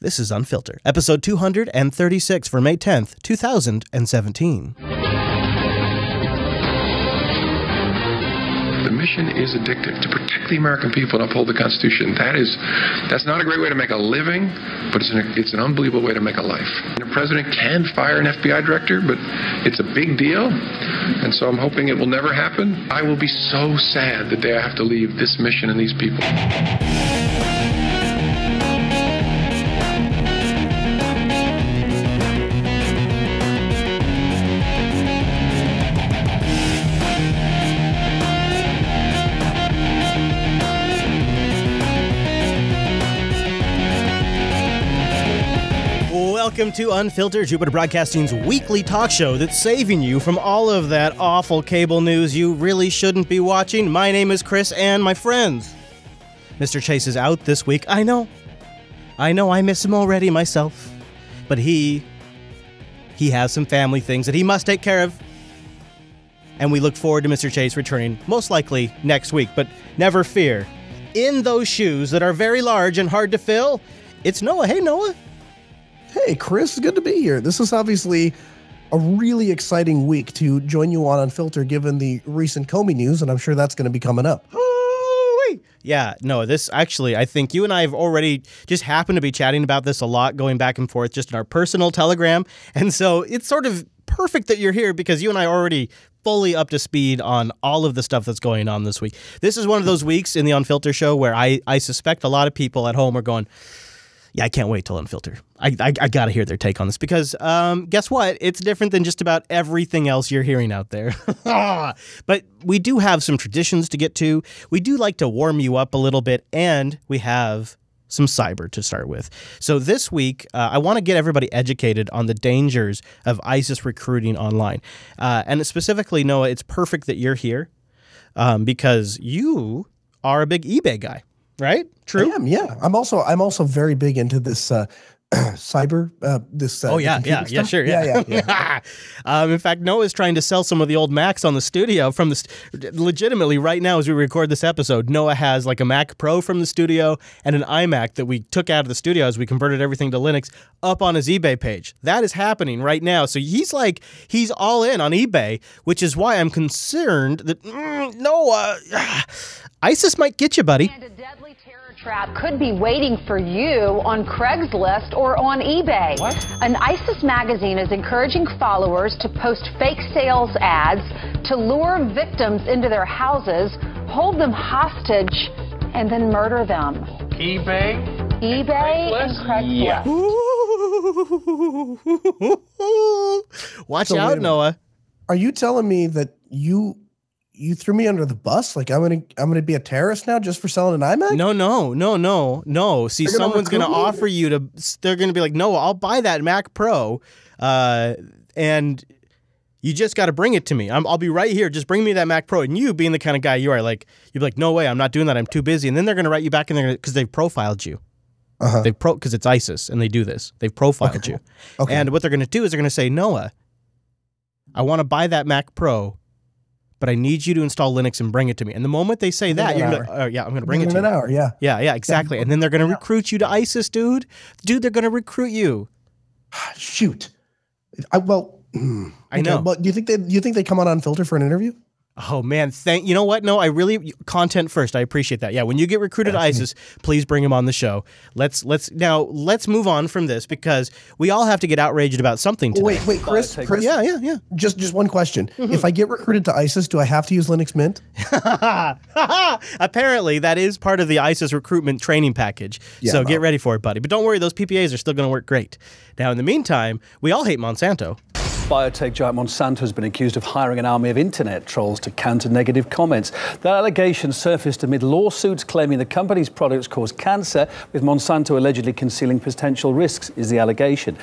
This is Unfilter, episode 236 for May 10th, 2017. The mission is addictive, to protect the American people and uphold the Constitution. That's not a great way to make a living, but it's an unbelievable way to make a life. And the president can fire an FBI director, but it's a big deal, and so I'm hoping it will never happen. I will be so sad the day I have to leave this mission and these people. Welcome to Unfiltered, Jupiter Broadcasting's weekly talk show that's saving you from all of that awful cable news you really shouldn't be watching. My name is Chris, and my friends, Mr. Chase is out this week. I know, I miss him already myself. But he has some family things that he must take care of. And we look forward to Mr. Chase returning, most likely next week. But never fear, in those shoes that are very large and hard to fill, it's Noah. Hey, Noah. Hey, Chris, it's good to be here. This is obviously a really exciting week to join you on Unfilter, given the recent Comey news, and I'm sure that's going to be coming up. Yeah, no, this actually, I think you and I have already just happened to be chatting about this a lot, going back and forth just in our personal Telegram, and so it's sort of perfect that you're here because you and I are already fully up to speed on all of the stuff that's going on this week. This is one of those weeks in the Unfilter show where I suspect a lot of people at home are going, yeah, I can't wait till Unfilter. I got to hear their take on this because guess what? It's different than just about everything else you're hearing out there. But we do have some traditions to get to. We do like to warm you up a little bit, and we have some cyber to start with. So this week, I want to get everybody educated on the dangers of ISIS recruiting online. And specifically, Noah, it's perfect that you're here because you are a big eBay guy. Right? True. I am, yeah. I'm also very big into this cyber. Sure. Yeah. In fact, Noah's trying to sell some of the old Macs on the studio from legitimately right now as we record this episode. Noah has like a Mac Pro from the studio and an iMac that we took out of the studio as we converted everything to Linux up on his eBay page. That is happening right now. So he's all in on eBay, which is why I'm concerned that Noah, ISIS might get you, buddy. And a deadly terror trap could be waiting for you on Craigslist or on eBay. What? An ISIS magazine is encouraging followers to post fake sales ads to lure victims into their houses, hold them hostage, and then murder them. eBay? eBay and Craigslist. Yeah. Watch out, Noah. Are you telling me that you threw me under the bus? Like I'm gonna be a terrorist now just for selling an iMac? No. See, someone's gonna offer you to. They're gonna be like, no, I'll buy that Mac Pro, and you just got to bring it to me. I'll be right here. Just bring me that Mac Pro. And you, being the kind of guy you are, like you'd be like, no way, I'm not doing that. I'm too busy. And then they're gonna write you back, and because they've profiled you. Because it's ISIS, and they do this. They've profiled you. Okay. And what they're gonna do is they're gonna say, Noah, I want to buy that Mac Pro, but I need you to install Linux and bring it to me. And the moment they say that, you're going to, I'm going to bring it to you. In an hour, yeah. Yeah, exactly. And then they're going to recruit you to ISIS, dude. Dude, they're going to recruit you. Shoot. I know. Well, do you think they come on Unfilter for an interview? Oh man, you know what? No, content first. I appreciate that. Yeah, when you get recruited to ISIS, please bring him on the show. Let's move on from this because we all have to get outraged about something today. Wait, Chris. Yeah. Just one question. Mm-hmm. If I get recruited to ISIS, do I have to use Linux Mint? Apparently, that is part of the ISIS recruitment training package. Yeah, so get ready for it, buddy. But don't worry, those PPAs are still going to work great. Now, in the meantime, we all hate Monsanto. Biotech giant Monsanto has been accused of hiring an army of internet trolls to counter negative comments. That allegation surfaced amid lawsuits claiming the company's products cause cancer, with Monsanto allegedly concealing potential risks, is the allegation.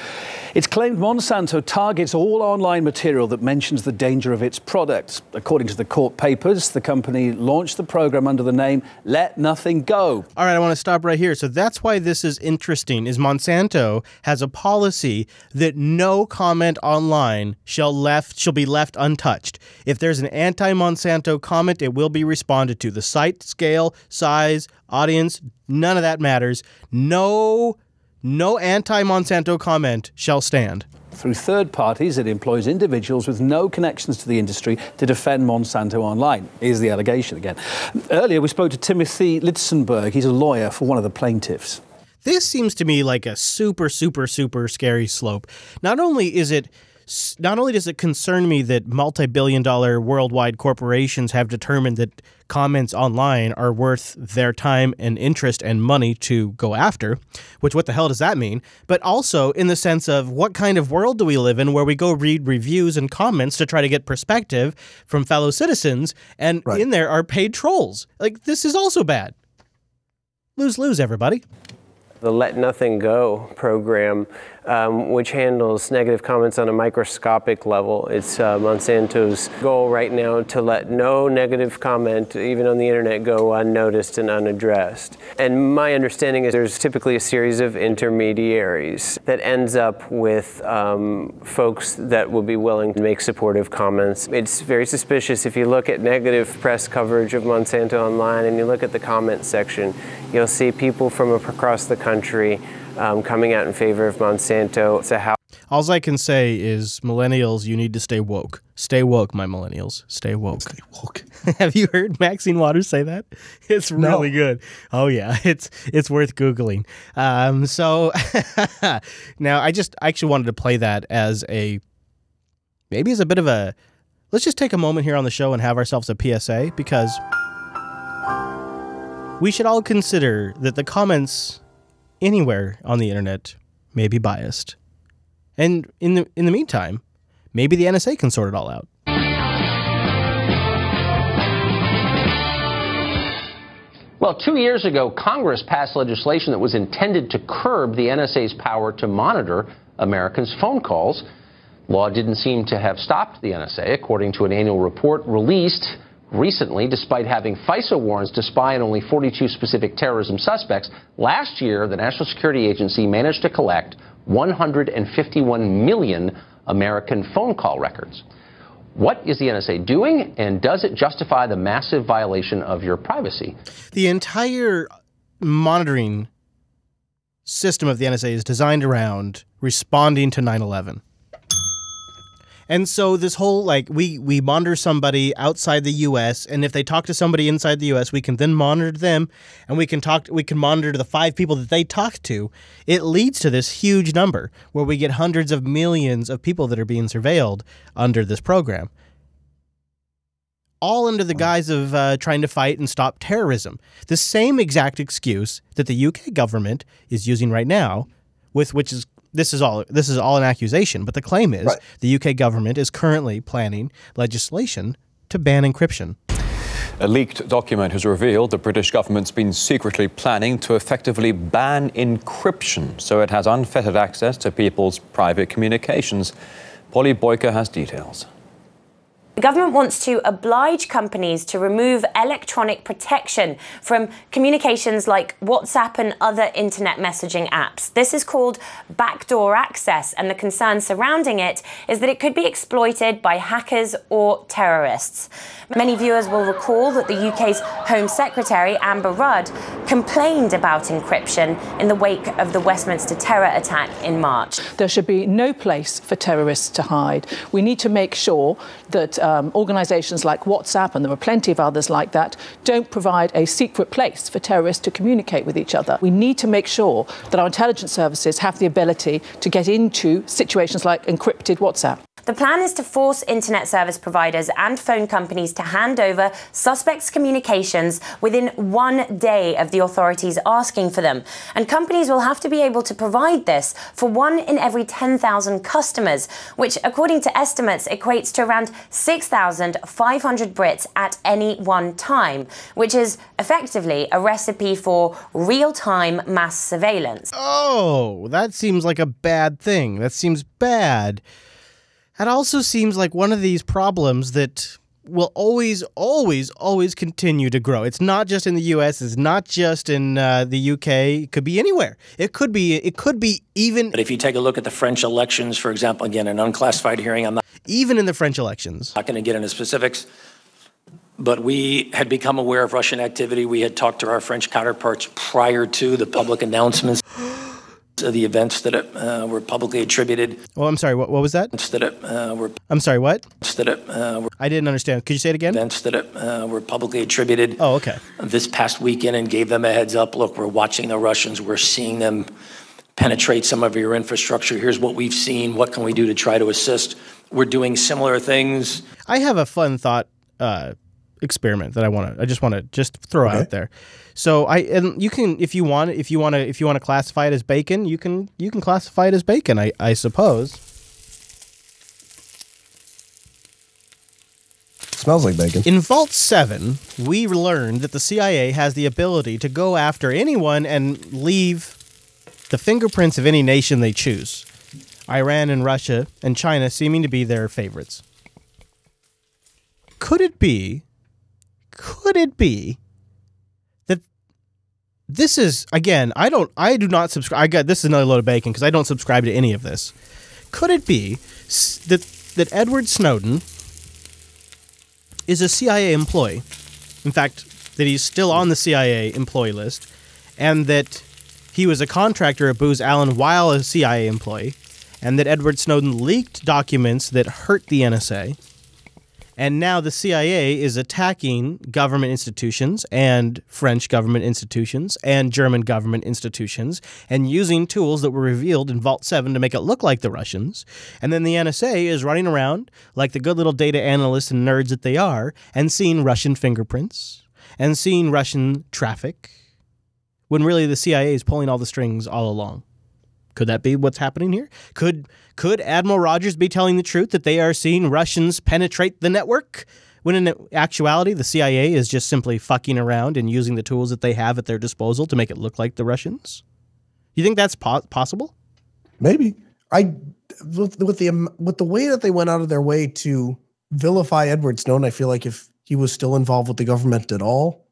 It's claimed Monsanto targets all online material that mentions the danger of its products. According to the court papers, the company launched the program under the name Let Nothing Go. All right, I want to stop right here. So that's why this is interesting, is Monsanto has a policy that no comment online shall be left untouched. If there's an anti-Monsanto comment, it will be responded to. The site, scale, size, audience, none of that matters. No no anti-Monsanto comment shall stand. Through third parties, it employs individuals with no connections to the industry to defend Monsanto online. Here's the allegation again. Earlier, we spoke to Timothy Litzenberg. He's a lawyer for one of the plaintiffs. This seems to me like a super, super, super scary slope. Not only does it concern me that multi-billion-dollar worldwide corporations have determined that comments online are worth their time and interest and money to go after, which what the hell does that mean? But also in the sense of what kind of world do we live in where we go read reviews and comments to try to get perspective from fellow citizens, and in there are paid trolls. Like, this is also bad. Lose-lose, everybody. The Let Nothing Go program, which handles negative comments on a microscopic level. It's Monsanto's goal right now to let no negative comment, even on the internet, go unnoticed and unaddressed. And my understanding is there's typically a series of intermediaries that ends up with folks that will be willing to make supportive comments. It's very suspicious. If you look at negative press coverage of Monsanto online and you look at the comment section, you'll see people from across the country coming out in favor of Monsanto. All I can say is, millennials, you need to stay woke. Stay woke, my millennials. Stay woke. Stay woke. Have you heard Maxine Waters say that? It's really good. Oh, yeah. It's worth Googling. So now I actually wanted to play that as maybe as a bit of a, let's just take a moment here on the show and have ourselves a PSA, because we should all consider that the comments anywhere on the internet may be biased. And in the meantime, maybe the NSA can sort it all out. Well, 2 years ago, Congress passed legislation that was intended to curb the NSA's power to monitor Americans' phone calls. Law didn't seem to have stopped the NSA, according to an annual report released recently. Despite having FISA warrants to spy on only 42 specific terrorism suspects, last year the National Security Agency managed to collect 151 million American phone call records. What is the NSA doing, and does it justify the massive violation of your privacy? The entire monitoring system of the NSA is designed around responding to 9/11. And so this whole, like, we monitor somebody outside the U.S., and if they talk to somebody inside the U.S., we can then monitor them, and we can monitor the 5 people that they talk to. It leads to this huge number where we get hundreds of millions of people that are being surveilled under this program, all under the guise of trying to fight and stop terrorism. The same exact excuse that the UK government is using right now, This is all an accusation, but the claim is the UK government is currently planning legislation to ban encryption. A leaked document has revealed the British government's been secretly planning to effectively ban encryption, so it has unfettered access to people's private communications. Polly Boyker has details. The government wants to oblige companies to remove electronic protection from communications like WhatsApp and other internet messaging apps. This is called backdoor access, and the concern surrounding it is that it could be exploited by hackers or terrorists. Many viewers will recall that the UK's Home Secretary, Amber Rudd, complained about encryption in the wake of the Westminster terror attack in March. There should be no place for terrorists to hide. We need to make sure that organisations like WhatsApp, and there are plenty of others like that, don't provide a secret place for terrorists to communicate with each other. We need to make sure that our intelligence services have the ability to get into situations like encrypted WhatsApp. The plan is to force internet service providers and phone companies to hand over suspects' communications within 1 day of the authorities asking for them. And companies will have to be able to provide this for 1 in every 10,000 customers, which, according to estimates, equates to around 6,500 Brits at any one time, which is effectively a recipe for real-time mass surveillance. Oh, that seems like a bad thing. That seems bad. That also seems like one of these problems that will always continue to grow. It's not just in the U.S. It's not just in the U.K. It could be anywhere. It could be even. But if you take a look at the French elections, for example, again, an unclassified hearing, I'm not even in the French elections. Not going to get into specifics, but we had become aware of Russian activity. We had talked to our French counterparts prior to the public announcements. The events that were publicly attributed. Oh, I'm sorry. What was that? I'm sorry. What? I didn't understand. Could you say it again? Events that were publicly attributed. Oh, okay. This past weekend, and gave them a heads up. Look, we're watching the Russians. We're seeing them penetrate some of your infrastructure. Here's what we've seen. What can we do to try to assist? We're doing similar things. I have a fun thought experiment that I just want to throw out there. So you can, if you want to classify it as bacon, you can classify it as bacon, I suppose. Smells like bacon. In Vault 7, we learned that the CIA has the ability to go after anyone and leave the fingerprints of any nation they choose. Iran and Russia and China seeming to be their favorites. Could it be that this is, again, I do not subscribe. This is another load of bacon because I don't subscribe to any of this. Could it be that Edward Snowden is a CIA employee? In fact, that he's still on the CIA employee list, and that he was a contractor at Booz Allen while a CIA employee, and that Edward Snowden leaked documents that hurt the NSA. And now the CIA is attacking government institutions and French government institutions and German government institutions and using tools that were revealed in Vault 7 to make it look like the Russians. And then the NSA is running around like the good little data analysts and nerds that they are and seeing Russian fingerprints and seeing Russian traffic when really the CIA is pulling all the strings all along. Could that be what's happening here? Could Admiral Rogers be telling the truth that they are seeing Russians penetrate the network, when in actuality the CIA is just simply fucking around and using the tools that they have at their disposal to make it look like the Russians? You think that's possible? Maybe. With the way that they went out of their way to vilify Edward Snowden, I feel like if he was still involved with the government at all,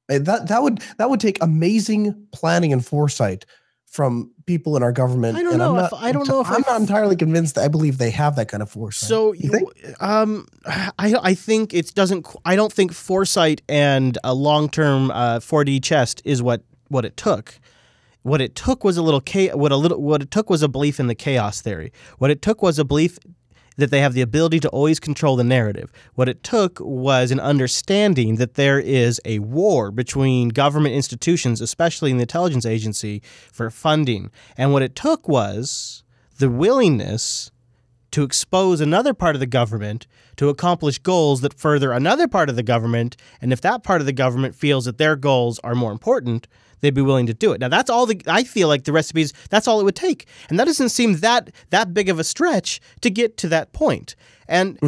that would take amazing planning and foresight from people in our government. I don't know. I'm not entirely convinced that I believe they have that kind of foresight. So you think? I think it doesn't. I don't think foresight and a long-term 4D chest is what it took. What it took was what it took was a belief in the chaos theory. What it took was a belief that they have the ability to always control the narrative. What it took was an understanding that there is a war between government institutions, especially in the intelligence agency, for funding. And what it took was the willingness to expose another part of the government to accomplish goals that further another part of the government. And if that part of the government feels that their goals are more important, they'd be willing to do it. Now, that's all I feel like the recipes, that's all it would take. And that doesn't seem that big of a stretch to get to that point. And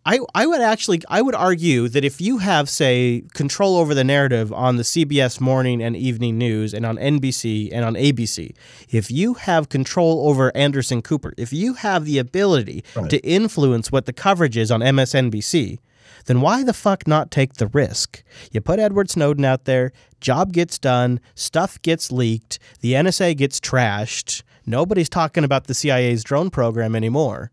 I would argue that if you have, say, control over the narrative on the CBS morning and evening news and on NBC and on ABC, if you have control over Anderson Cooper, if you have the ability to influence what the coverage is on MSNBC, then why the fuck not take the risk? You put Edward Snowden out there, job gets done, stuff gets leaked, the NSA gets trashed, nobody's talking about the CIA's drone program anymore.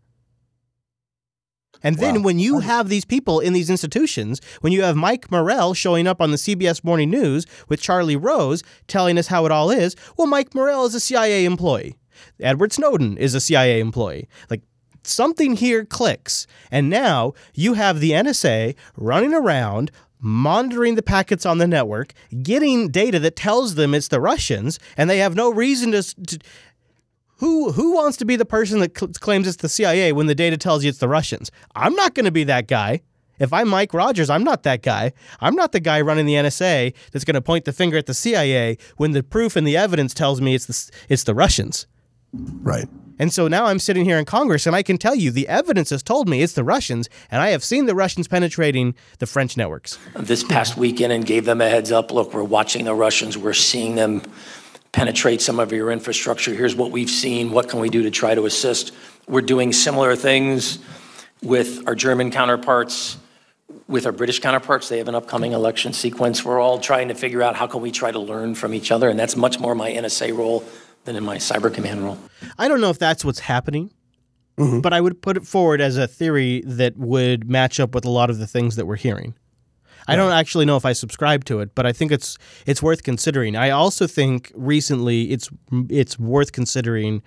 And then when you have these people in these institutions, when you have Mike Morrell showing up on the CBS Morning News with Charlie Rose telling us how it all is, well, Mike Morrell is a CIA employee. Edward Snowden is a CIA employee. Like, something here clicks. And now you have the NSA running around, monitoring the packets on the network, getting data that tells them it's the Russians, and they have no reason to who wants to be the person that claims it's the CIA when the data tells you it's the Russians? I'm not going to be that guy. If I'm Mike Rogers, I'm not that guy. I'm not the guy running the NSA that's going to point the finger at the CIA when the proof and the evidence tells me it's the Russians. Right. And so now I'm sitting here in Congress, and I can tell you the evidence has told me it's the Russians, and I have seen the Russians penetrating the French networks. This past weekend, and gave them a heads up. Look, we're watching the Russians. We're seeing them penetrate some of your infrastructure. Here's what we've seen. What can we do to try to assist? We're doing similar things with our German counterparts, with our British counterparts. They have an upcoming election sequence. We're all trying to figure out how can we try to learn from each other, and that's much more my NSA role than in my cyber command role. I don't know if that's what's happening, but I would put it forward as a theory that would match up with a lot of the things that we're hearing. I don't actually know if I subscribe to it, but I think it's worth considering. I also think recently it's worth considering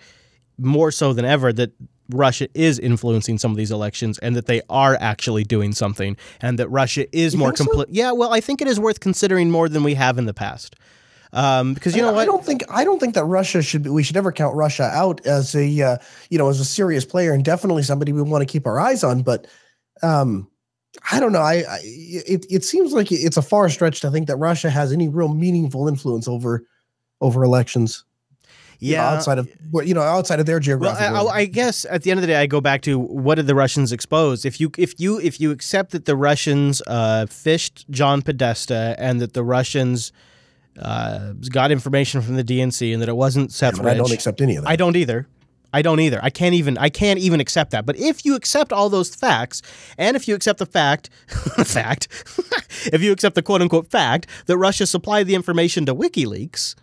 more so than ever that Russia is influencing some of these elections and that they are actually doing something and that Russia is more complete. Yeah, well, I think it is worth considering more than we have in the past. Because you know what? I don't think that we should ever count Russia out as a as a serious player and definitely somebody we want to keep our eyes on. But I don't know. It seems like it's a far stretch to think that Russia has any real meaningful influence over elections. Yeah, outside of their geographic. Well, I guess at the end of the day, I go back to what did the Russians expose? If you accept that the Russians fished John Podesta and that the Russians got information from the DNC and that it wasn't Seth Rich, I don't accept any of that. I don't either. I can't even accept that. But if you accept all those facts, and if you accept the if you accept the quote unquote fact that Russia supplied the information to WikiLeaks,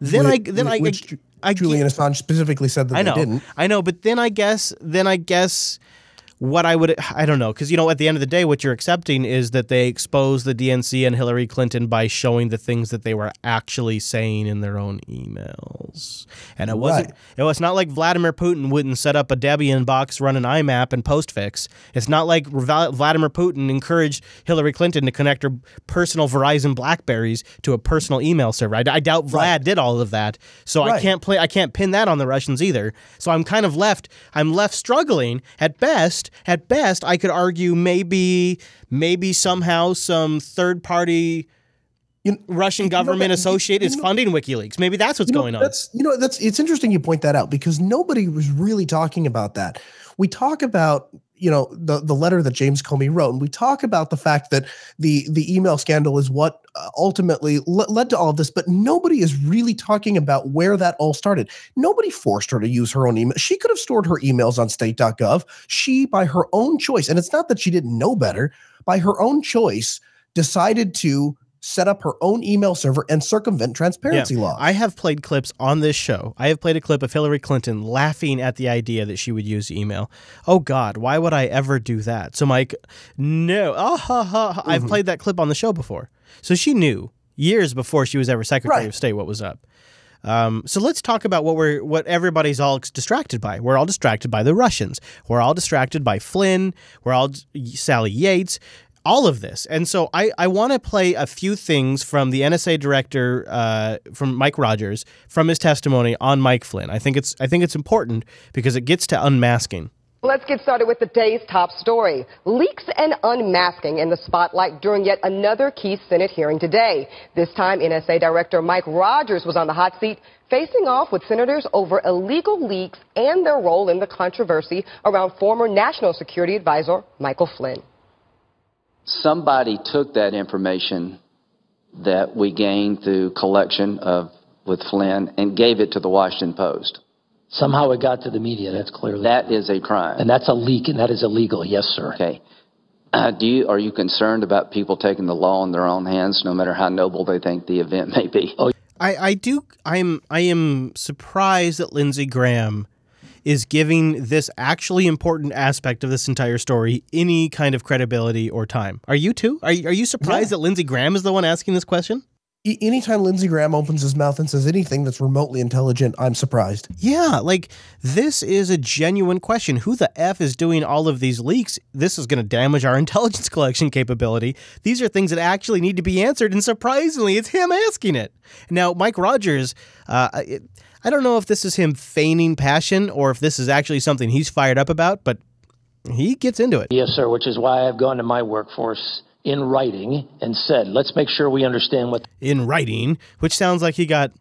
then Julian Assange specifically said that they didn't. I know, but then I guess what I don't know, because at the end of the day, what you're accepting is that they exposed the DNC and Hillary Clinton by showing the things that they were actually saying in their own emails. And it wasn't. It was not like Vladimir Putin wouldn't set up a Debian box, run an IMAP, and postfix. It's not like Vladimir Putin encouraged Hillary Clinton to connect her personal Verizon Blackberries to a personal email server. I doubt Vlad did all of that, so I can't pin that on the Russians either. So I'm kind of left. I'm left struggling at best. At best, I could argue maybe somehow some third-party Russian government associate is funding WikiLeaks. Maybe that's what's going on. It's interesting you point that out because nobody was really talking about that. We talk about the letter that James Comey wrote, and we talk about the fact that the email scandal is what ultimately led to all of this, but nobody is really talking about where that all started. Nobody forced her to use her own email. She could have stored her emails on state.gov. She, by her own choice, and it's not that she didn't know better, by her own choice, decided to set up her own email server and circumvent transparency laws. I have played clips on this show. I have played a clip of Hillary Clinton laughing at the idea that she would use email. Oh, God, why would I ever do that? So, Mike, no. I've played that clip on the show before. So she knew years before she was ever Secretary of State what was up. So let's talk about what everybody's all distracted by. We're all distracted by the Russians. We're all distracted by Flynn. We're all Sally Yates. All of this. And so I want to play a few things from the NSA director, from Mike Rogers, from his testimony on Mike Flynn. I think it's important because it gets to unmasking. Let's get started with the day's top story. Leaks and unmasking in the spotlight during yet another key Senate hearing today. This time, NSA Director Mike Rogers was on the hot seat, facing off with senators over illegal leaks and their role in the controversy around former National Security Advisor Michael Flynn. Somebody took that information that we gained through collection with Flynn and gave it to the Washington Post. Somehow it got to the media, that's clearly. That is a crime. And that's a leak, and that is illegal, yes, sir. Okay. Are you concerned about people taking the law in their own hands, no matter how noble they think the event may be? Oh, I am surprised that Lindsey Graham is giving this actually important aspect of this entire story any kind of credibility or time. Are you too? Are you surprised that Lindsey Graham is the one asking this question? Anytime Lindsey Graham opens his mouth and says anything that's remotely intelligent, I'm surprised. Yeah, like this is a genuine question. Who the F is doing all of these leaks? This is going to damage our intelligence collection capability. These are things that actually need to be answered, and surprisingly, it's him asking it. Now, Mike Rogers, I don't know if this is him feigning passion or if this is actually something he's fired up about, but he gets into it. Yes, sir, which is why I've gone to my workforce in writing and said, let's make sure we understand what... In writing, which sounds like he got...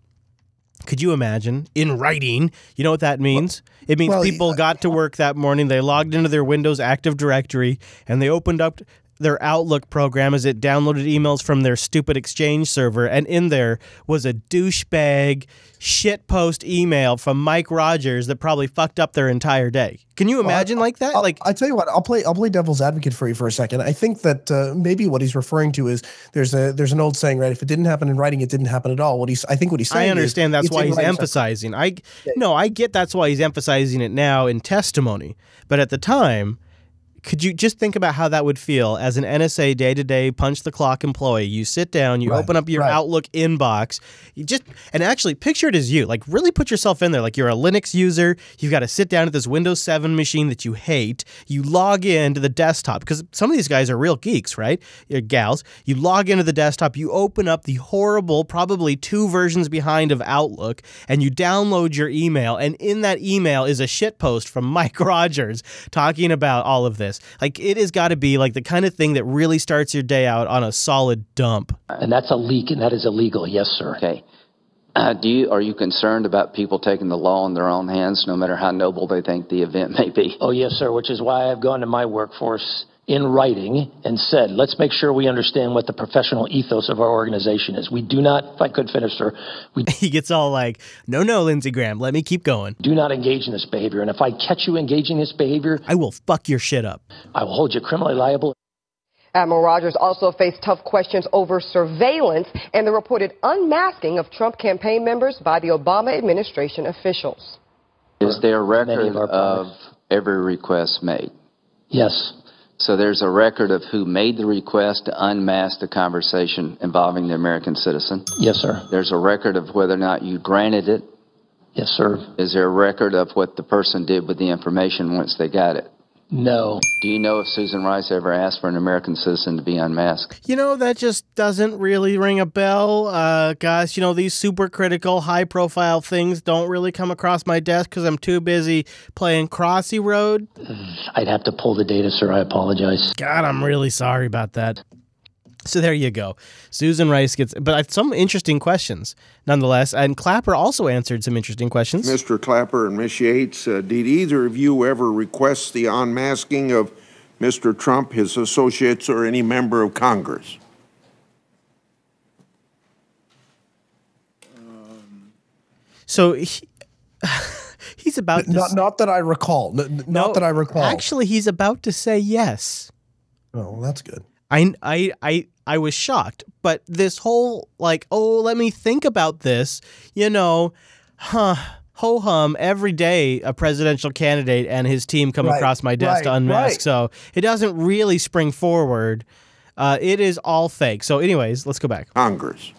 Could you imagine? In writing. You know what that means? It means people got to work that morning, they logged into their Windows Active Directory, and they opened up their Outlook program as it downloaded emails from their stupid Exchange server, and in there was a douchebag shitpost email from Mike Rogers that probably fucked up their entire day. Can you imagine like that? I tell you what, I'll play devil's advocate for you for a second. I think that maybe what he's referring to is there's an old saying, right? If it didn't happen in writing, it didn't happen at all. I think what he's saying. I understand that's why he's emphasizing. I get that's why he's emphasizing it now in testimony, but at the time, could you just think about how that would feel as an NSA day-to-day punch-the-clock employee? You sit down, you open up your Outlook inbox, and actually picture it as you. Like, really put yourself in there. Like, you're a Linux user. You've got to sit down at this Windows 7 machine that you hate. You log in to the desktop, because some of these guys are real geeks, right? Gals. You log into the desktop, you open up the horrible, probably 2 versions behind of Outlook, and you download your email, and in that email is a shitpost from Mike Rogers talking about all of this. Like, it has got to be like the kind of thing that really starts your day out on a solid dump. And that's a leak, and that is illegal. Yes, sir. Okay. Are you concerned about people taking the law in their own hands, no matter how noble they think the event may be? Oh, yes, sir, which is why I've gone to my workforce in writing and said, let's make sure we understand what the professional ethos of our organization is. We do not, if I could finish, sir. He gets all like, no, Lindsey Graham, let me keep going. Do not engage in this behavior. And if I catch you engaging in this behavior, I will fuck your shit up. I will hold you criminally liable. Admiral Rogers also faced tough questions over surveillance and the reported unmasking of Trump campaign members by the Obama administration officials. Is there a record of every request made? Yes. So there's a record of who made the request to unmask the conversation involving the American citizen? Yes, sir. There's a record of whether or not you granted it? Yes, sir. Is there a record of what the person did with the information once they got it? No. Do you know if Susan Rice ever asked for an American citizen to be unmasked? You know, that just doesn't really ring a bell. Guys, you know, these super critical, high-profile things don't really come across my desk because I'm too busy playing Crossy Road. I'd have to pull the data, sir. I apologize. God, I'm really sorry about that. So there you go. Susan Rice gets, but some interesting questions nonetheless. And Clapper also answered some interesting questions. Mr. Clapper and Ms. Yates, did either of you ever request the unmasking of Mr. Trump, his associates, or any member of Congress? So he's about to not that I recall. Not that I recall. Actually, he's about to say yes. Oh, well, that's good. I was shocked, but this whole like, oh, let me think about this, you know, ho-hum, every day a presidential candidate and his team come across my desk to unmask, so it doesn't really spring forward. It is all fake. So anyways, let's go back. Congress.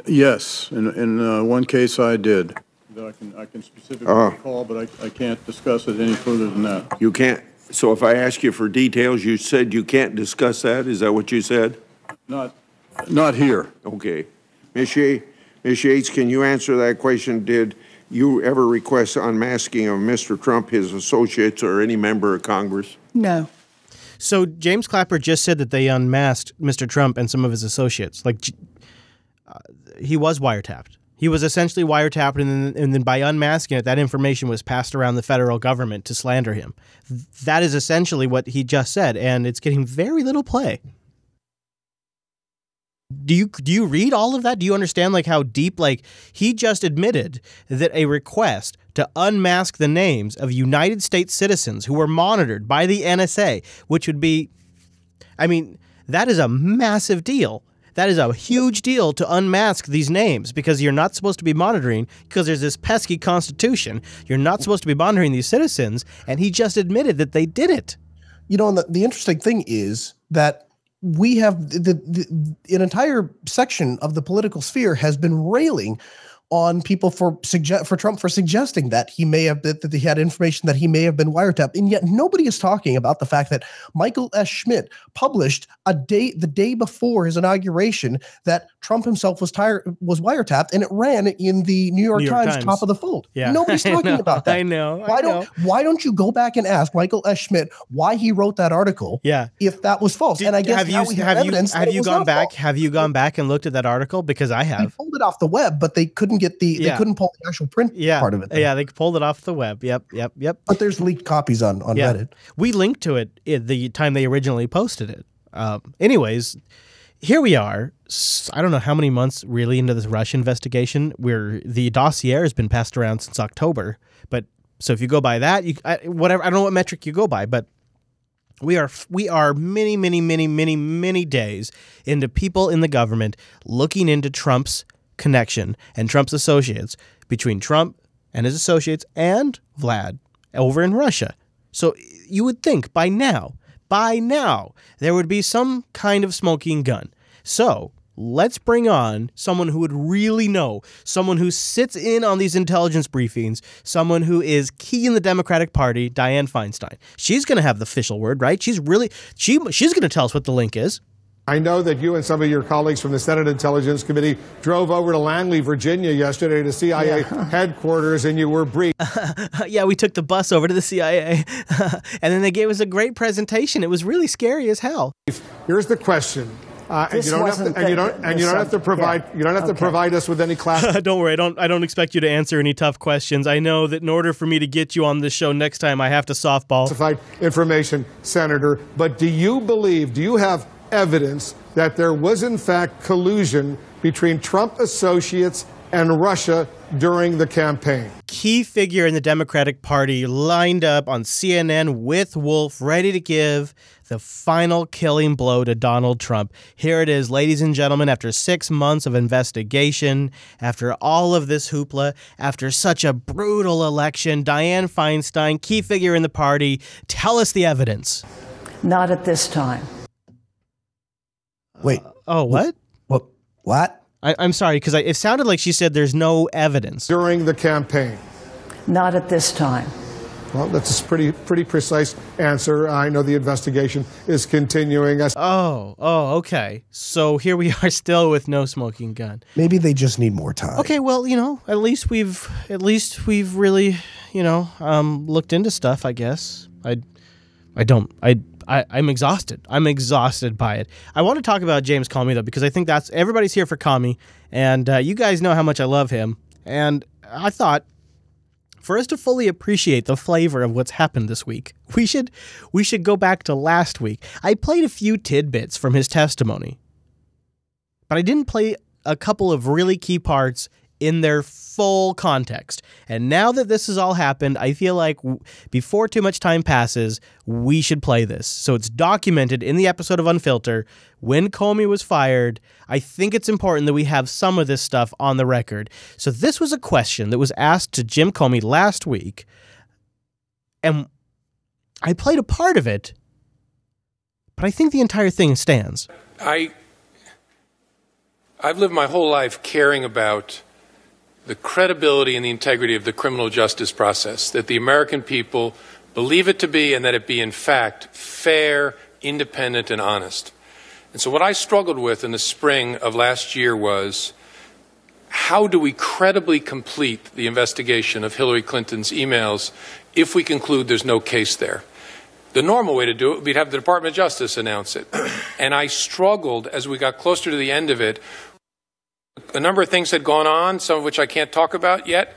Yes, in one case I did. That I can specifically recall, but I can't discuss it any further than that. You can't. So if I ask you for details, you said you can't discuss that. Is that what you said? Not here. Okay. Ms. Yates, can you answer that question? Did you ever request unmasking of Mr. Trump, his associates, or any member of Congress? No. So James Clapper just said that they unmasked Mr. Trump and some of his associates. Like, he was wiretapped. He was essentially wiretapped, and then by unmasking it, that information was passed around the federal government to slander him. That is essentially what he just said, and it's getting very little play. Do you read all of that? Do you understand like how deep, like he just admitted that a request to unmask the names of United States citizens who were monitored by the NSA, which would be, I mean, that is a massive deal. That is a huge deal to unmask these names because you're not supposed to be monitoring, because there's this pesky Constitution. You're not supposed to be monitoring these citizens, and he just admitted that they did it. You know, and the interesting thing is that we have an entire section of the political sphere has been railing on people for Trump for suggesting that he may have that he had information that he may have been wiretapped, and yet nobody is talking about the fact that Michael S. Schmidt published the day before his inauguration that Trump himself was wiretapped, and it ran in the New York Times top of the fold. Yeah. Nobody's talking about that. I know. Why don't you go back and ask Michael S. Schmidt why he wrote that article? Yeah. If that was false, and I guess now we have evidence. Have you gone back? Have you gone back and looked at that article? Because I have. They pulled it off the web, but they couldn't they couldn't pull the actual print part of it. Yeah, they pulled it off the web. Yep. But there's leaked copies on Reddit. We linked to it at the time they originally posted it. Anyways, here we are. I don't know how many months really into this Russia investigation, where the dossier has been passed around since October. But so if you go by that, whatever, I don't know what metric you go by, but we are many days into people in the government looking into Trump's connection and Trump's associates between Trump and his associates and Vlad over in Russia. So you would think by now, there would be some kind of smoking gun. So let's bring on someone who would really know, someone who sits in on these intelligence briefings, someone who is key in the Democratic Party, Dianne Feinstein. She's going to have the official word, right? She's going to tell us what the link is. I know that you and some of your colleagues from the Senate Intelligence Committee drove over to Langley, Virginia yesterday to CIA headquarters, and you were briefed. Yeah, we took the bus over to the CIA, and then they gave us a great presentation. It was really scary as hell. Here's the question. You don't have to provide us with any class. Don't worry, I don't expect you to answer any tough questions. I know that in order for me to get you on this show next time, I have to softball. Classified information, Senator. But do you have evidence that there was in fact collusion between Trump associates and Russia during the campaign? Key figure in the Democratic Party lined up on CNN with Wolf, ready to give the final killing blow to Donald Trump. Here it is, ladies and gentlemen, after 6 months of investigation, after all of this hoopla, after such a brutal election, Dianne Feinstein, key figure in the party, tell us the evidence. Not at this time. Wait. What? What? I'm sorry, because it sounded like she said there's no evidence. During the campaign. Not at this time. Well, that's a pretty precise answer. I know the investigation is continuing. Okay. So here we are still with no smoking gun. Maybe they just need more time. Okay, well, at least we've really, looked into stuff, I guess. I'm exhausted. I'm exhausted by it. I want to talk about James Comey, though, because I think everybody's here for Comey, and you guys know how much I love him. And I thought, for us to fully appreciate the flavor of what's happened this week, we should go back to last week. I played a few tidbits from his testimony, but I didn't play a couple of really key parts in their full context. And now that this has all happened, I feel like before too much time passes, we should play this. So it's documented in the episode of Unfilter when Comey was fired. I think it's important that we have some of this stuff on the record. So this was a question that was asked to Jim Comey last week, and I played a part of it, but I think the entire thing stands. I've lived my whole life caring about the credibility and the integrity of the criminal justice process, that the American people believe it to be and that it be, in fact, fair, independent, and honest. And so what I struggled with in the spring of last year was, how do we credibly complete the investigation of Hillary Clinton's emails if we conclude there's no case there? The normal way to do it would be to have the Department of Justice announce it. And I struggled as we got closer to the end of it. A number of things had gone on, some of which I can't talk about yet.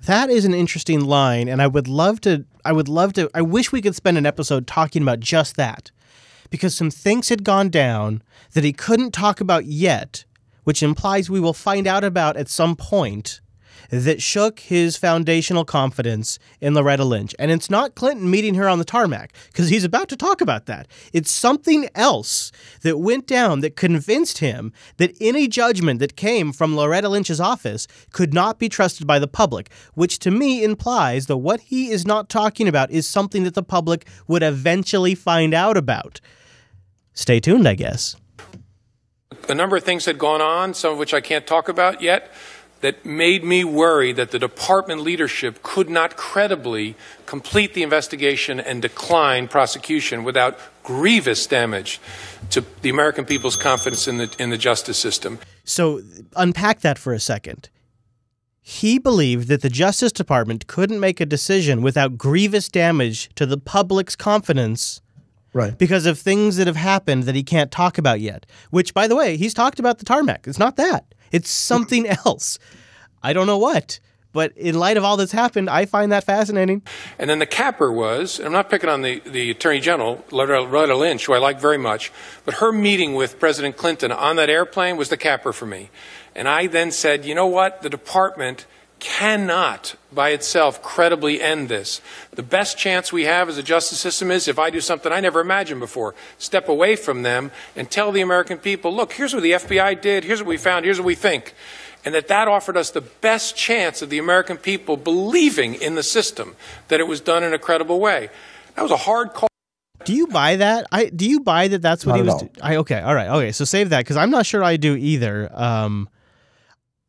That is an interesting line, and I wish we could spend an episode talking about just that. Because some things had gone down that he couldn't talk about yet, which implies we will find out about at some point, that shook his foundational confidence in Loretta Lynch. And it's not Clinton meeting her on the tarmac, because he's about to talk about that. It's something else that went down that convinced him that any judgment that came from Loretta Lynch's office could not be trusted by the public, which to me implies that what he is not talking about is something that the public would eventually find out about. Stay tuned, I guess. A number of things had gone on, some of which I can't talk about yet, that made me worry that the department leadership could not credibly complete the investigation and decline prosecution without grievous damage to the American people's confidence in the justice system. So unpack that for a second. He believed that the Justice Department couldn't make a decision without grievous damage to the public's confidence, right? Because of things that have happened that he can't talk about yet. Which, by the way, he's talked about the tarmac. It's not that. It's something else. I don't know what, but in light of all that's happened, I find that fascinating. And then the capper was, and I'm not picking on the Attorney General, Loretta Lynch, who I like very much, but her meeting with President Clinton on that airplane was the capper for me. And I then said, you know what, the department cannot by itself credibly end this. The best chance we have as a justice system is if I do something I never imagined before, step away from them and tell the American people, look, here's what the FBI did, here's what we found, here's what we think. And that offered us the best chance of the American people believing in the system, that it was done in a credible way. That was a hard call. Do you buy that? Do you buy that that's what he was doing? Okay, all right. Okay, so save that because I'm not sure I do either.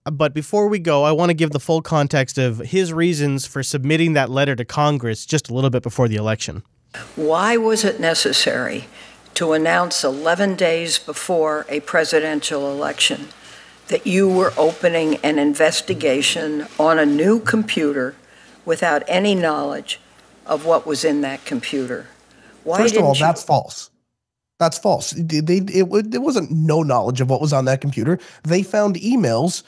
But before we go, I want to give the full context of his reasons for submitting that letter to Congress just a little bit before the election. Why was it necessary to announce 11 days before a presidential election that you were opening an investigation on a new computer without any knowledge of what was in that computer? Why First of all, didn't you- that's false. That's false. It wasn't no knowledge of what was on that computer. They found emails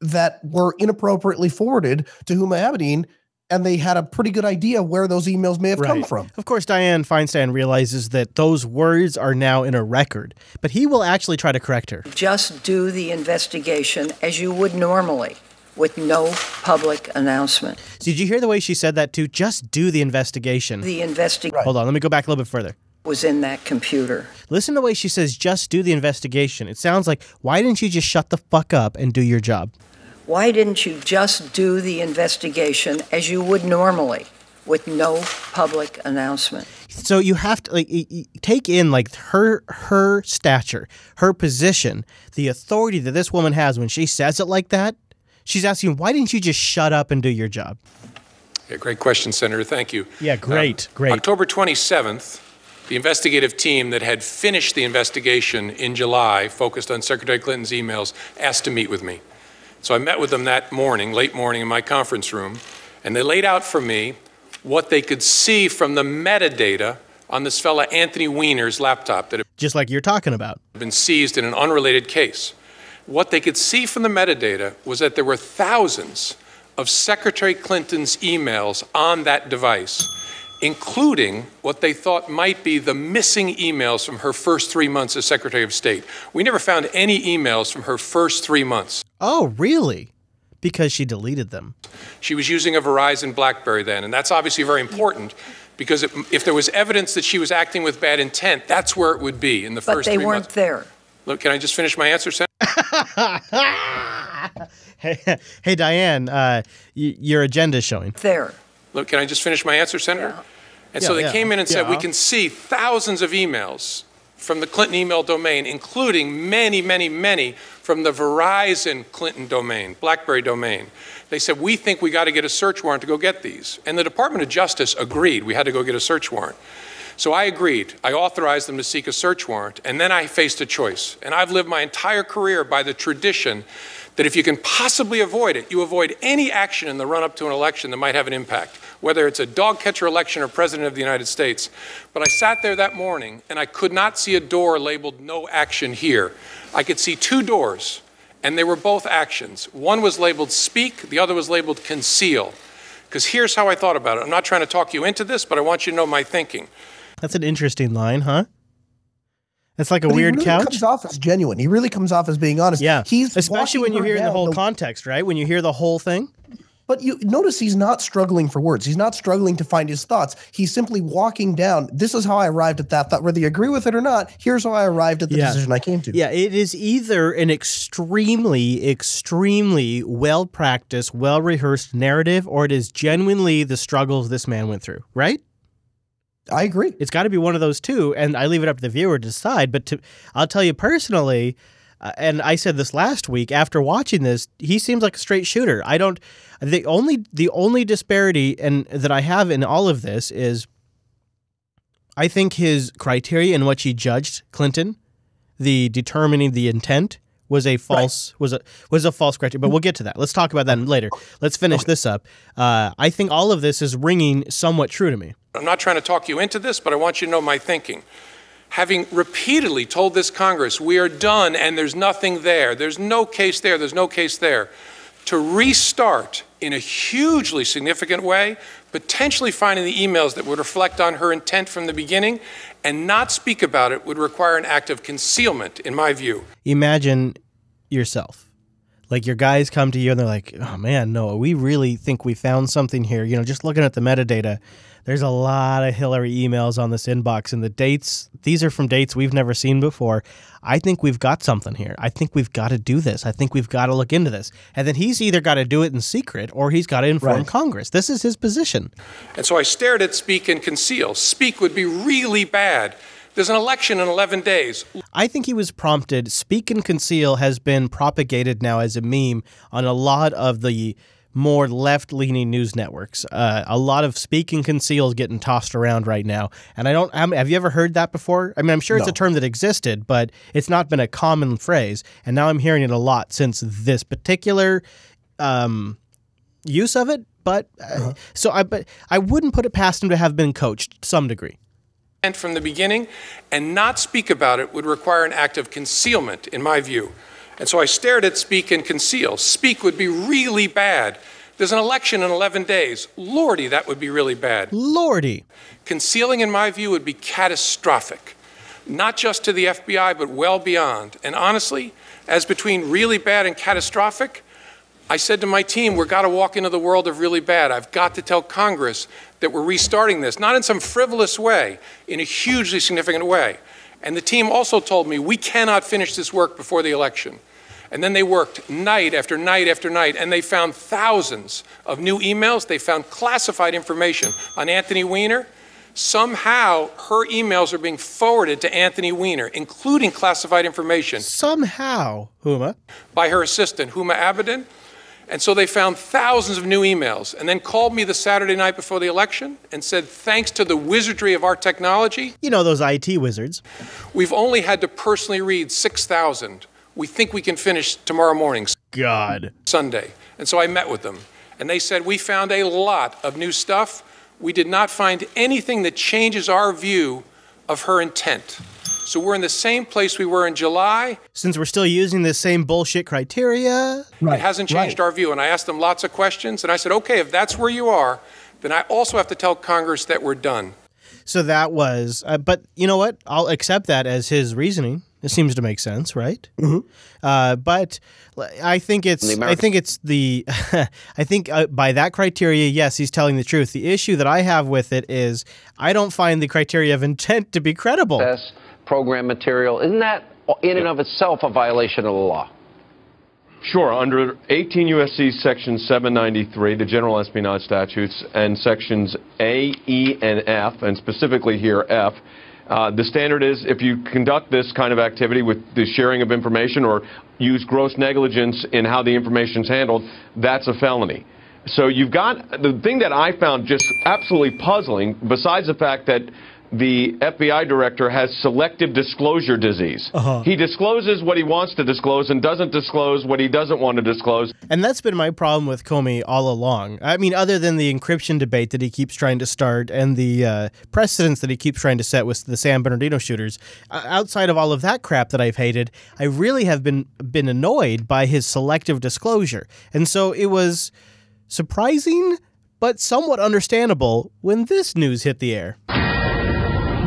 that were inappropriately forwarded to Huma Abedin, and they had a pretty good idea where those emails may have come from. Of course, Dianne Feinstein realizes that those words are now in a record, but he will actually try to correct her. Just do the investigation as you would normally, with no public announcement. Did you hear the way she said that too? Just do the investigation. The investigation Hold on, let me go back a little bit further. Was in that computer. Listen to the way she says, just do the investigation. It sounds like, why didn't you just shut the fuck up and do your job? Why didn't you just do the investigation as you would normally, with no public announcement? So you have to take in her stature, her position, the authority that this woman has when she says it like that. She's asking, why didn't you just shut up and do your job? Yeah, great question, Senator. Thank you. Yeah, great. October 27th, the investigative team that had finished the investigation in July, focused on Secretary Clinton's emails, asked to meet with me. So I met with them that morning, late morning, in my conference room, and they laid out for me what they could see from the metadata on this fella Anthony Weiner's laptop that had just like you're talking about, been seized in an unrelated case. What they could see from the metadata was that there were thousands of Secretary Clinton's emails on that device, including what they thought might be the missing emails from her first 3 months as Secretary of State. We never found any emails from her first 3 months. Oh, really? Because she deleted them. She was using a Verizon BlackBerry then, and that's obviously very important because if there was evidence that she was acting with bad intent, that's where it would be in the first 3 months. But they weren't there. Look, can I just finish my answer, Senator? Hey, Dianne, your agenda's showing. There. Look, can I just finish my answer, Senator? Yeah. And so they came in and said, we can see thousands of emails from the Clinton email domain, including many, many, many from the Verizon Clinton domain, BlackBerry domain. They said, we think we got to get a search warrant to go get these. And the Department of Justice agreed we had to go get a search warrant. So I agreed. I authorized them to seek a search warrant, and then I faced a choice. And I've lived my entire career by the tradition that if you can possibly avoid it, you avoid any action in the run-up to an election that might have an impact, whether it's a dog catcher election or President of the United States. But I sat there that morning, and I could not see a door labeled no action here. I could see two doors, and they were both actions. One was labeled speak, the other was labeled conceal. Because here's how I thought about it. I'm not trying to talk you into this, but I want you to know my thinking. That's an interesting line, huh? That's like a weird he really couch. comes off as genuine. He really comes off as being honest. Yeah, he's especially when you hear the whole down context, right? When you hear the whole thing. But you notice he's not struggling for words. He's not struggling to find his thoughts. He's simply walking down. This is how I arrived at that thought. Whether you agree with it or not, here's how I arrived at the decision I came to. Yeah, it is either an extremely, extremely well-practiced, well-rehearsed narrative, or it is genuinely the struggles this man went through, right? I agree. It's got to be one of those two, and I leave it up to the viewer to decide. But I'll tell you personally, and I said this last week, after watching this, he seems like a straight shooter. The only disparity that I have in all of this is I think his criteria in which he judged Clinton, the determining the intent, was a false was a false criteria. But we'll get to that. Let's talk about that later. Let's finish this up. I think all of this is ringing somewhat true to me. I'm not trying to talk you into this, but I want you to know my thinking. Having repeatedly told this Congress, we are done and there's nothing there, there's no case there, there's no case there, to restart in a hugely significant way, potentially finding the emails that would reflect on her intent from the beginning and not speak about it would require an act of concealment, in my view. Imagine yourself Like your guys come to you and they're like, oh man, no, we really think we found something here. You know, just looking at the metadata, there's a lot of Hillary emails on this inbox, and the dates, these are from dates we've never seen before. I think we've got something here. I think we've got to do this. I think we've got to look into this. And then he's either got to do it in secret or he's got to inform Congress. This is his position. And so I stared at speak and conceal. Speak would be really bad. There's an election in 11 days. I think he was prompted. Speak and conceal has been propagated now as a meme on a lot of the more left-leaning news networks. A lot of speak and conceal is getting tossed around right now. And have you ever heard that before? I mean, I'm sure it's a term that existed, but it's not been a common phrase. And now I'm hearing it a lot since this particular use of it. But I wouldn't put it past him to have been coached to some degree. And from the beginning, and not speak about it would require an act of concealment, in my view. And so I stared at speak and conceal. Speak would be really bad. There's an election in 11 days. Lordy, that would be really bad. Lordy. Concealing, in my view, would be catastrophic. Not just to the FBI, but well beyond. And honestly, as between really bad and catastrophic, I said to my team, we've got to walk into the world of really bad. I've got to tell Congress that we're restarting this, not in some frivolous way, in a hugely significant way. And the team also told me, we cannot finish this work before the election. And then they worked night after night after night, and they found thousands of new emails. They found classified information on Anthony Weiner. Somehow, her emails are being forwarded to Anthony Weiner, including classified information. Somehow, Huma. By her assistant, Huma Abedin. And so they found thousands of new emails and then called me the Saturday night before the election and said, thanks to the wizardry of our technology. You know, those IT wizards. We've only had to personally read 6,000. We think we can finish tomorrow morning. God. Sunday. And so I met with them. And they said, we found a lot of new stuff. We did not find anything that changes our view of her intent. So we're in the same place we were in July. Since we're still using the same bullshit criteria. It hasn't changed our view. And I asked them lots of questions. And I said, okay, if that's where you are, then I also have to tell Congress that we're done. So that was, but you know what? I'll accept that as his reasoning. It seems to make sense, right? Mm-hmm. But I think by that criteria, yes, he's telling the truth. The issue that I have with it is I don't find the criteria of intent to be credible. Program material, isn't that in and of itself a violation of the law? Sure. Under 18 U.S.C. Section 793, the General Espionage Statutes, and Sections A, E, and F, and specifically here F, the standard is if you conduct this kind of activity with the sharing of information or use gross negligence in how the information is handled, that's a felony. So you've got the thing that I found just absolutely puzzling, besides the fact that the FBI director has selective disclosure disease. He discloses what he wants to disclose and doesn't disclose what he doesn't want to disclose. And that's been my problem with Comey all along. I mean, other than the encryption debate that he keeps trying to start and the precedents that he keeps trying to set with the San Bernardino shooters, outside of all of that crap that I've hated, I really have been annoyed by his selective disclosure. And so it was surprising, but somewhat understandable when this news hit the air.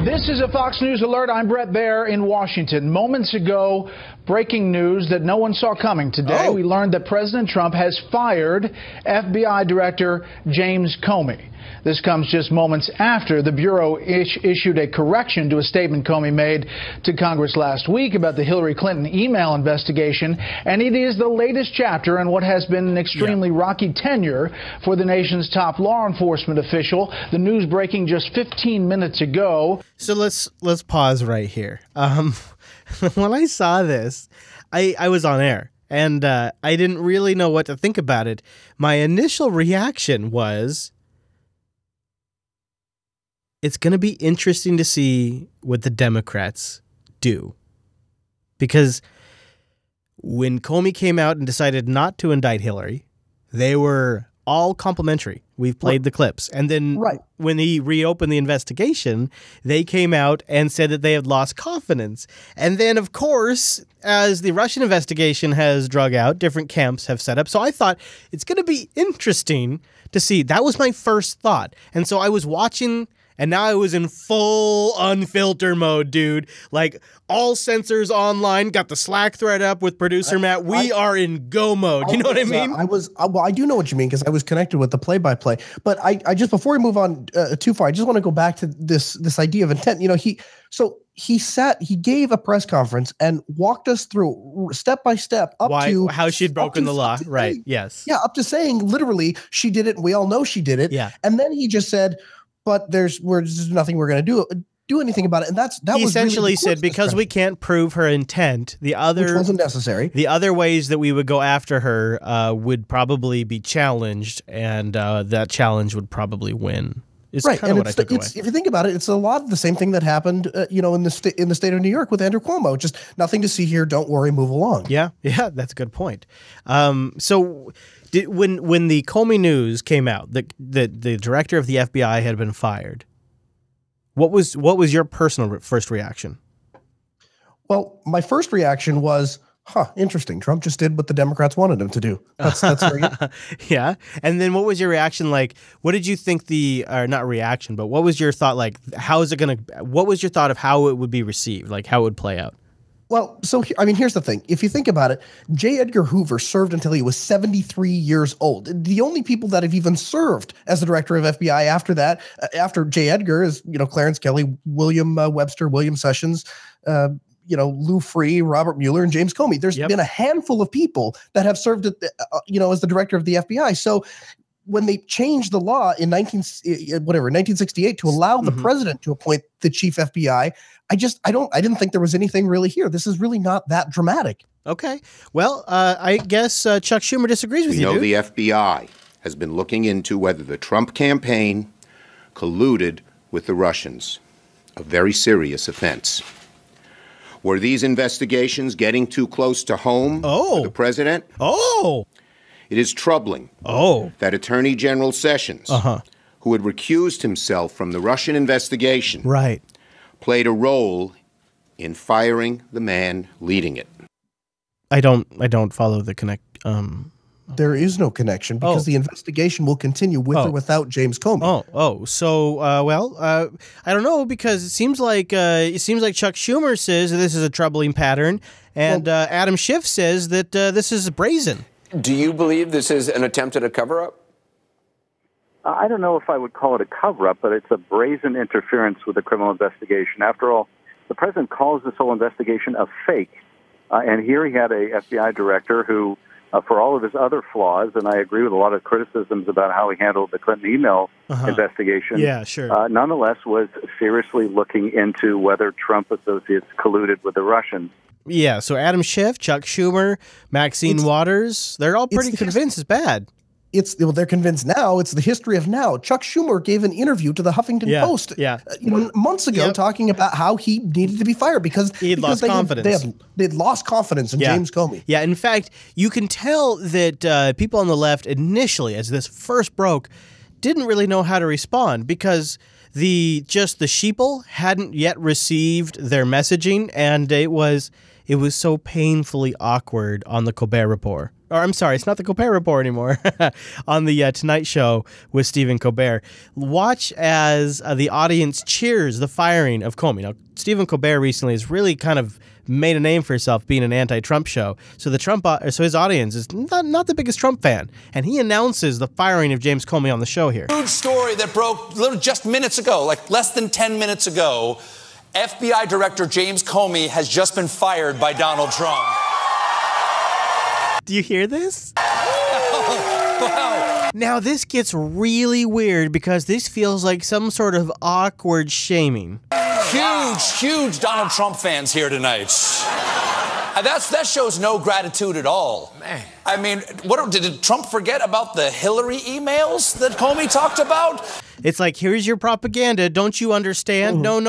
This is a Fox News alert. I'm Brett Baer in Washington. Moments ago, breaking news that no one saw coming today. We learned that President Trump has fired FBI Director James Comey. This comes just moments after the Bureau issued a correction to a statement Comey made to Congress last week about the Hillary Clinton email investigation, and it is the latest chapter in what has been an extremely rocky tenure for the nation's top law enforcement official. The news breaking just 15 minutes ago. So let's pause right here. When I saw this, I was on air, and I didn't really know what to think about it. My initial reaction was, it's going to be interesting to see what the Democrats do. Because when Comey came out and decided not to indict Hillary, they were all complimentary. We've played the clips. And then when he reopened the investigation, they came out and said that they had lost confidence. And then, of course, as the Russian investigation has drug out, different camps have set up. So I thought it's going to be interesting to see. That was my first thought. And so I was watching and now I was in full unfilter mode, dude. Like, all sensors online, got the Slack thread up with producer Matt. We are in go mode. You know what I mean? Well, I do know what you mean because I was connected with the play-by-play. But I just, before we move on too far, I just want to go back to this idea of intent. You know, he gave a press conference and walked us through step by step to how she'd broken the law. Right. Yes. Yeah. Up to saying literally she did it. And we all know she did it. Yeah. And then he just said, but there's nothing we're going to do anything about it. And that he was essentially really said, because we can't prove her intent, which wasn't necessary. The other ways that we would go after her would probably be challenged, and that challenge would probably win. It's right, kind of what I took away. If you think about it, it's a lot of the same thing that happened, in the state of New York with Andrew Cuomo. Just nothing to see here. Don't worry, move along. Yeah, that's a good point. So, when the Comey news came out that the director of the FBI had been fired, what was your personal first reaction? Well, my first reaction was, interesting. Trump just did what the Democrats wanted him to do. That's very good. Yeah. And then what was your reaction like? What did you think not reaction, but what was your thought like? What was your thought of how it would be received? Like how it would play out? Well, so, here's the thing. If you think about it, J. Edgar Hoover served until he was 73 years old. The only people that have even served as the director of FBI after that, after J. Edgar, is, Clarence Kelly, William Webster, William Sessions, Lou Freeh, Robert Mueller, and James Comey. There's been a handful of people that have served, as the director of the FBI. So when they changed the law in 1968 to allow the president to appoint the chief FBI, I didn't think there was anything really here. This is really not that dramatic. Okay. Well, I guess Chuck Schumer disagrees with you. We know the FBI has been looking into whether the Trump campaign colluded with the Russians, a very serious offense. Were these investigations getting too close to home for the president? It is troubling that Attorney General Sessions, who had recused himself from the Russian investigation, played a role in firing the man leading it. I don't follow the connect. There is no connection because the investigation will continue with or without James Comey. So I don't know, because it seems like Chuck Schumer says this is a troubling pattern, and Adam Schiff says that this is brazen. Do you believe this is an attempt at a cover-up? I don't know if I would call it a cover-up, but it's a brazen interference with a criminal investigation. After all, the president calls this whole investigation a fake, and here he had a FBI director who, for all of his other flaws, and I agree with a lot of criticisms about how he handled the Clinton email investigation, nonetheless was seriously looking into whether Trump associates colluded with the Russians. Yeah, so Adam Schiff, Chuck Schumer, Maxine Waters, they're all pretty convinced it's bad. They're convinced now. It's the history of now. Chuck Schumer gave an interview to the Huffington Post months ago talking about how he needed to be fired because he had lost confidence. They'd lost confidence in James Comey. Yeah, in fact, you can tell that people on the left initially, as this first broke, didn't really know how to respond because the sheeple hadn't yet received their messaging, and it was so painfully awkward on the Colbert Report. Or I'm sorry, it's not the Colbert Report anymore. On the Tonight Show with Stephen Colbert. Watch as the audience cheers the firing of Comey. Now, Stephen Colbert recently has really kind of made a name for himself being an anti-Trump show. So his audience is not the biggest Trump fan, and he announces the firing of James Comey on the show here. Huge story that broke just minutes ago, like less than 10 minutes ago. FBI Director James Comey has just been fired by Donald Trump. Do you hear this? Wow. Now, this gets really weird because this feels like some sort of awkward shaming. Huge Donald Trump fans here tonight. That shows no gratitude at all. Man. I mean, did Trump forget about the Hillary emails that Comey talked about? It's like, here's your propaganda. Don't you understand? No.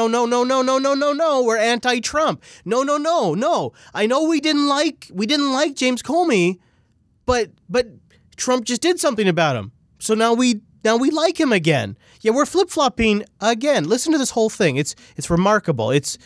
We're anti-Trump. No. I know we didn't like James Comey, but Trump just did something about him. So now we like him again. Yeah, we're flip-flopping again. Listen to this whole thing. It's remarkable. It's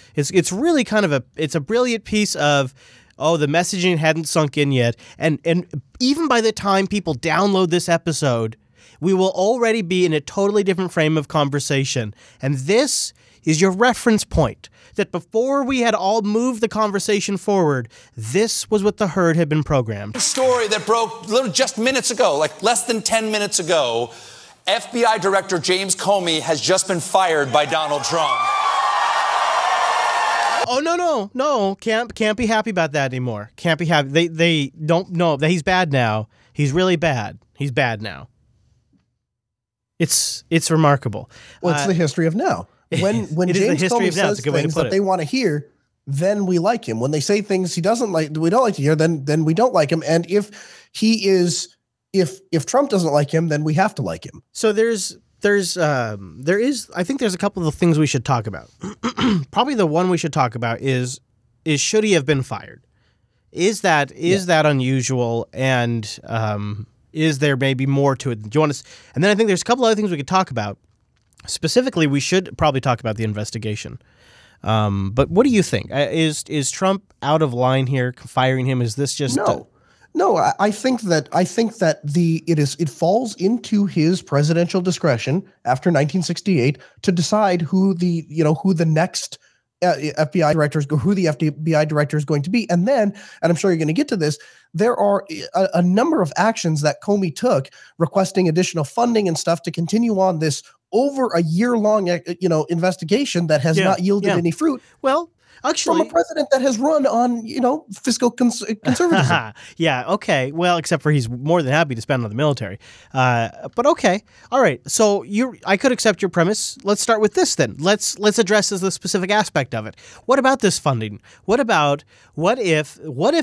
really kind of a brilliant piece of, the messaging hadn't sunk in yet. And even by the time people download this episode, we will already be in a totally different frame of conversation. And this is your reference point, that before we had all moved the conversation forward, this was what the herd had been programmed. Story that broke just minutes ago, like less than 10 minutes ago, FBI Director James Comey has just been fired by Donald Trump. Oh, no. Can't be happy about that anymore. Can't be happy. They don't know that he's bad now. He's really bad. He's bad now. It's remarkable. Well, it's the history of now. When James Comey says things that they want to hear, then we like him. When they say things he doesn't like, we don't like to hear, then we don't like him. And if Trump doesn't like him, then we have to like him. So there is I think there's a couple of things we should talk about. Probably the one we should talk about is should he have been fired? Is that unusual, and is there maybe more to it? Do you want to? And then I think there's a couple other things we could talk about. Specifically, we should probably talk about the investigation. But what do you think? Is Trump out of line here, firing him? Is this just No, I think that it falls into his presidential discretion after 1968 to decide who the next FBI director is going to be. And then, and I'm sure you're going to get to this, there are a number of actions that Comey took, requesting additional funding and stuff to continue on this over a year-long investigation that has not yielded any fruit. Well, actually, from a president that has run on, fiscal conservatism. Yeah, okay. Well, except for he's more than happy to spend on the military. But okay. All right. So I could accept your premise. Let's start with this then. Let's address the specific aspect of it. What about this funding? What if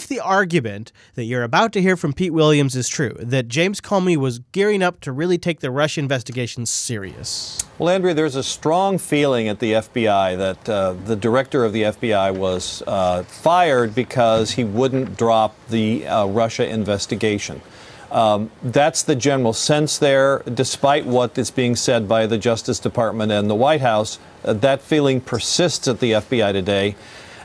the argument that you're about to hear from Pete Williams is true, that James Comey was gearing up to really take the Russia investigation serious? Well, Andrea, there's a strong feeling at the FBI that the director of the FBI was fired because he wouldn't drop the Russia investigation. That's the general sense there. Despite what is being said by the Justice Department and the White House, that feeling persists at the FBI today.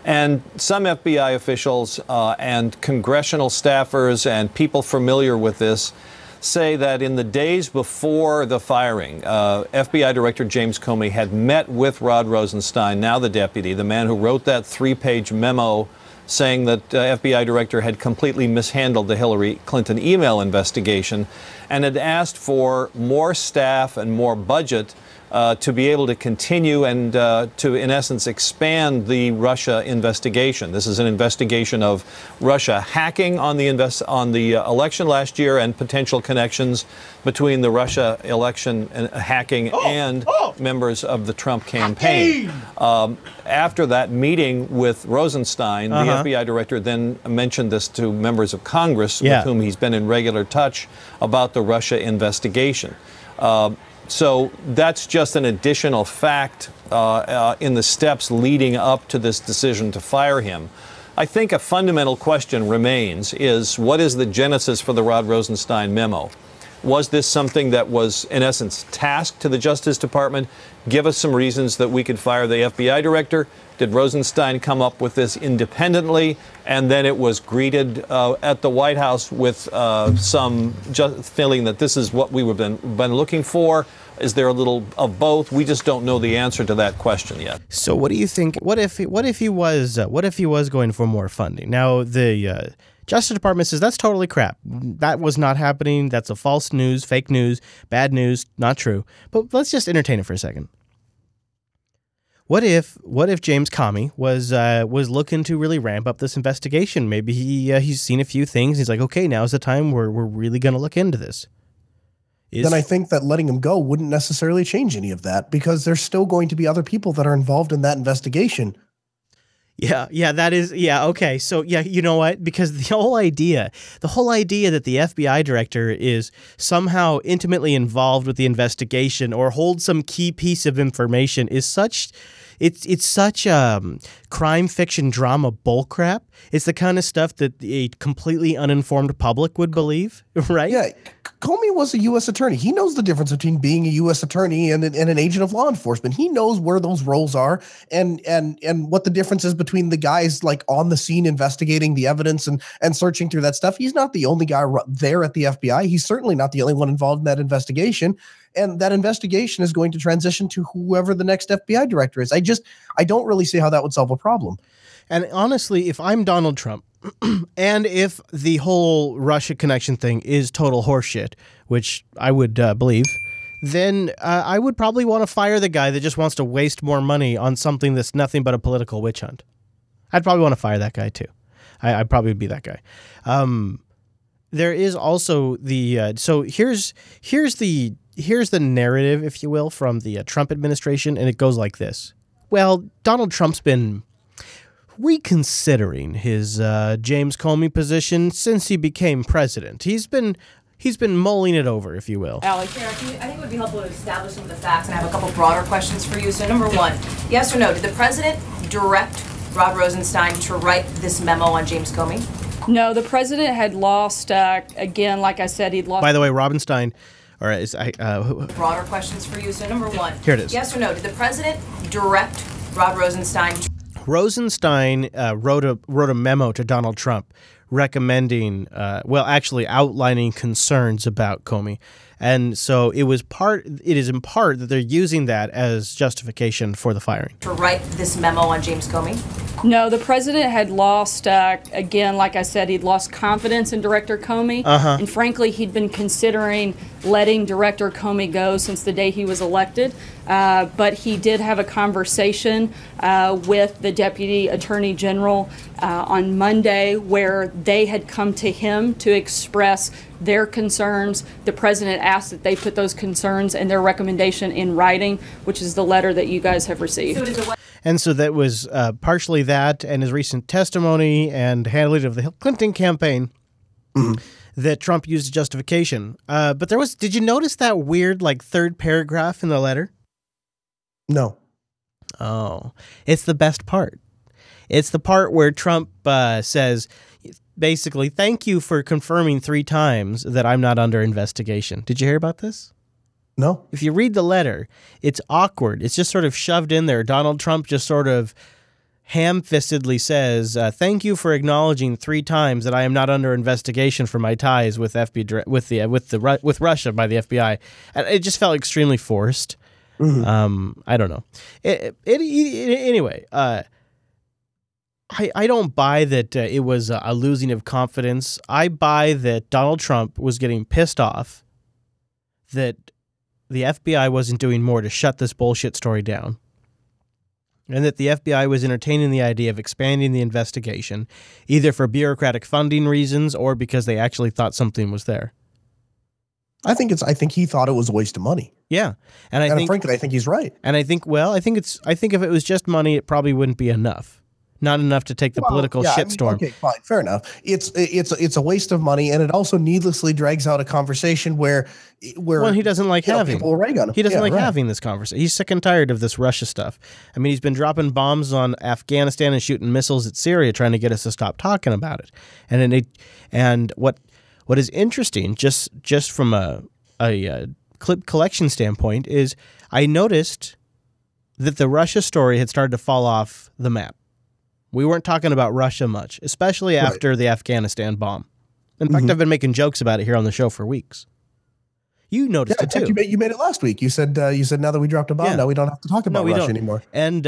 And some FBI officials and congressional staffers and people familiar with this say that in the days before the firing, FBI Director James Comey had met with Rod Rosenstein, now the deputy, the man who wrote that 3-page memo saying that FBI Director had completely mishandled the Hillary Clinton email investigation, and had asked for more staff and more budget to be able to continue and to, in essence, expand the Russia investigation. This is an investigation of Russia hacking on the election last year and potential connections between the Russia election and hacking and members of the Trump campaign. After that meeting with Rosenstein, the FBI director then mentioned this to members of Congress with whom he's been in regular touch about the Russia investigation. So that's just an additional fact in the steps leading up to this decision to fire him. I think a fundamental question remains is, what is the genesis for the Rod Rosenstein memo? Was this something that was, in essence, tasked to the Justice Department? Give us some reasons that we could fire the FBI director. Did Rosenstein come up with this independently? And then it was greeted at the White House with some feeling that this is what we've been looking for. Is there a little of both? We just don't know the answer to that question yet. So what do you think? What if he was going for more funding? Now the Justice Department says that's totally crap. That was not happening. That's a false news, fake news, bad news, not true. But let's just entertain it for a second. What if James Comey was looking to really ramp up this investigation? Maybe he's seen a few things. He's like, okay, now's the time where we're really going to look into this. Then I think that letting him go wouldn't necessarily change any of that, because there's still going to be other people that are involved in that investigation. Yeah, okay. So yeah, you know what? Because the whole idea that the FBI director is somehow intimately involved with the investigation or holds some key piece of information is such it's such crime fiction drama bullcrap. It's the kind of stuff that a completely uninformed public would believe, right? Yeah, Comey was a U.S. attorney. He knows the difference between being a U.S. attorney and an agent of law enforcement. He knows where those roles are and what the difference is between the guys like on the scene investigating the evidence and searching through that stuff. He's not the only guy there at the FBI. He's certainly not the only one involved in that investigation. And that investigation is going to transition to whoever the next FBI director is. I don't really see how that would solve a problem. And honestly, if I'm Donald Trump, and if the whole Russia connection thing is total horseshit, which I would believe, then I would probably want to fire the guy that just wants to waste more money on something that's nothing but a political witch hunt. I'd probably want to fire that guy too. I probably would be that guy. There is also the so here's the narrative, if you will, from the Trump administration, and it goes like this. Well, Donald Trump's been reconsidering his James Comey position since he became president. He's been mulling it over, if you will. Alex, I think it would be helpful to establish some of the facts, and I have a couple broader questions for you. So number one, yes or no, did the president direct Rod Rosenstein to write this memo on James Comey? No, the president had lost, again, like I said, he'd lost. By the way, Robenstein, or is broader questions for you. So number one, here it is. Yes or no, did the president direct Rod Rosenstein to Rosenstein wrote a memo to Donald Trump recommending, actually outlining concerns about Comey. And so it is in part that they're using that as justification for the firing. To write this memo on James Comey? No, the president had lost, again, like I said, he'd lost confidence in Director Comey. And frankly, he'd been considering letting Director Comey go since the day he was elected. But he did have a conversation with the Deputy Attorney General on Monday where they had come to him to express their concerns. The president asked that they put those concerns and their recommendation in writing, which is the letter that you guys have received. And so that was partially that and his recent testimony and handling of the Clinton campaign that Trump used as justification. But did you notice that weird third paragraph in the letter? No. Oh, it's the best part. It's the part where Trump says, basically, thank you for confirming 3 times that I'm not under investigation. Did you hear about this? No. If you read the letter, it's awkward. It's just sort of shoved in there. Donald Trump just sort of ham-fistedly says, thank you for acknowledging 3 times that I am not under investigation for my ties with with Russia by the FBI. And it just felt extremely forced. I don't know. Anyway, I don't buy that it was a losing of confidence. I buy that Donald Trump was getting pissed off that the FBI wasn't doing more to shut this bullshit story down, and that the FBI was entertaining the idea of expanding the investigation, either for bureaucratic funding reasons or because they actually thought something was there. I think he thought it was a waste of money. Yeah. And frankly, I think he's right. And I think if it was just money, it probably wouldn't be enough. Not enough to take the political shitstorm. Okay, fine, fair enough. It's a waste of money, and it also needlessly drags out a conversation where he doesn't like having. People rag on him. He doesn't like having this conversation. He's sick and tired of this Russia stuff. I mean, he's been dropping bombs on Afghanistan and shooting missiles at Syria, trying to get us to stop talking about it. And what is interesting, just from a clip collection standpoint, is I noticed that the Russia story had started to fall off the map. We weren't talking about Russia much, especially after the Afghanistan bomb. In fact, I've been making jokes about it here on the show for weeks. You noticed it too. You made it last week. You said now that we dropped a bomb, now we don't have to talk about Russia anymore. And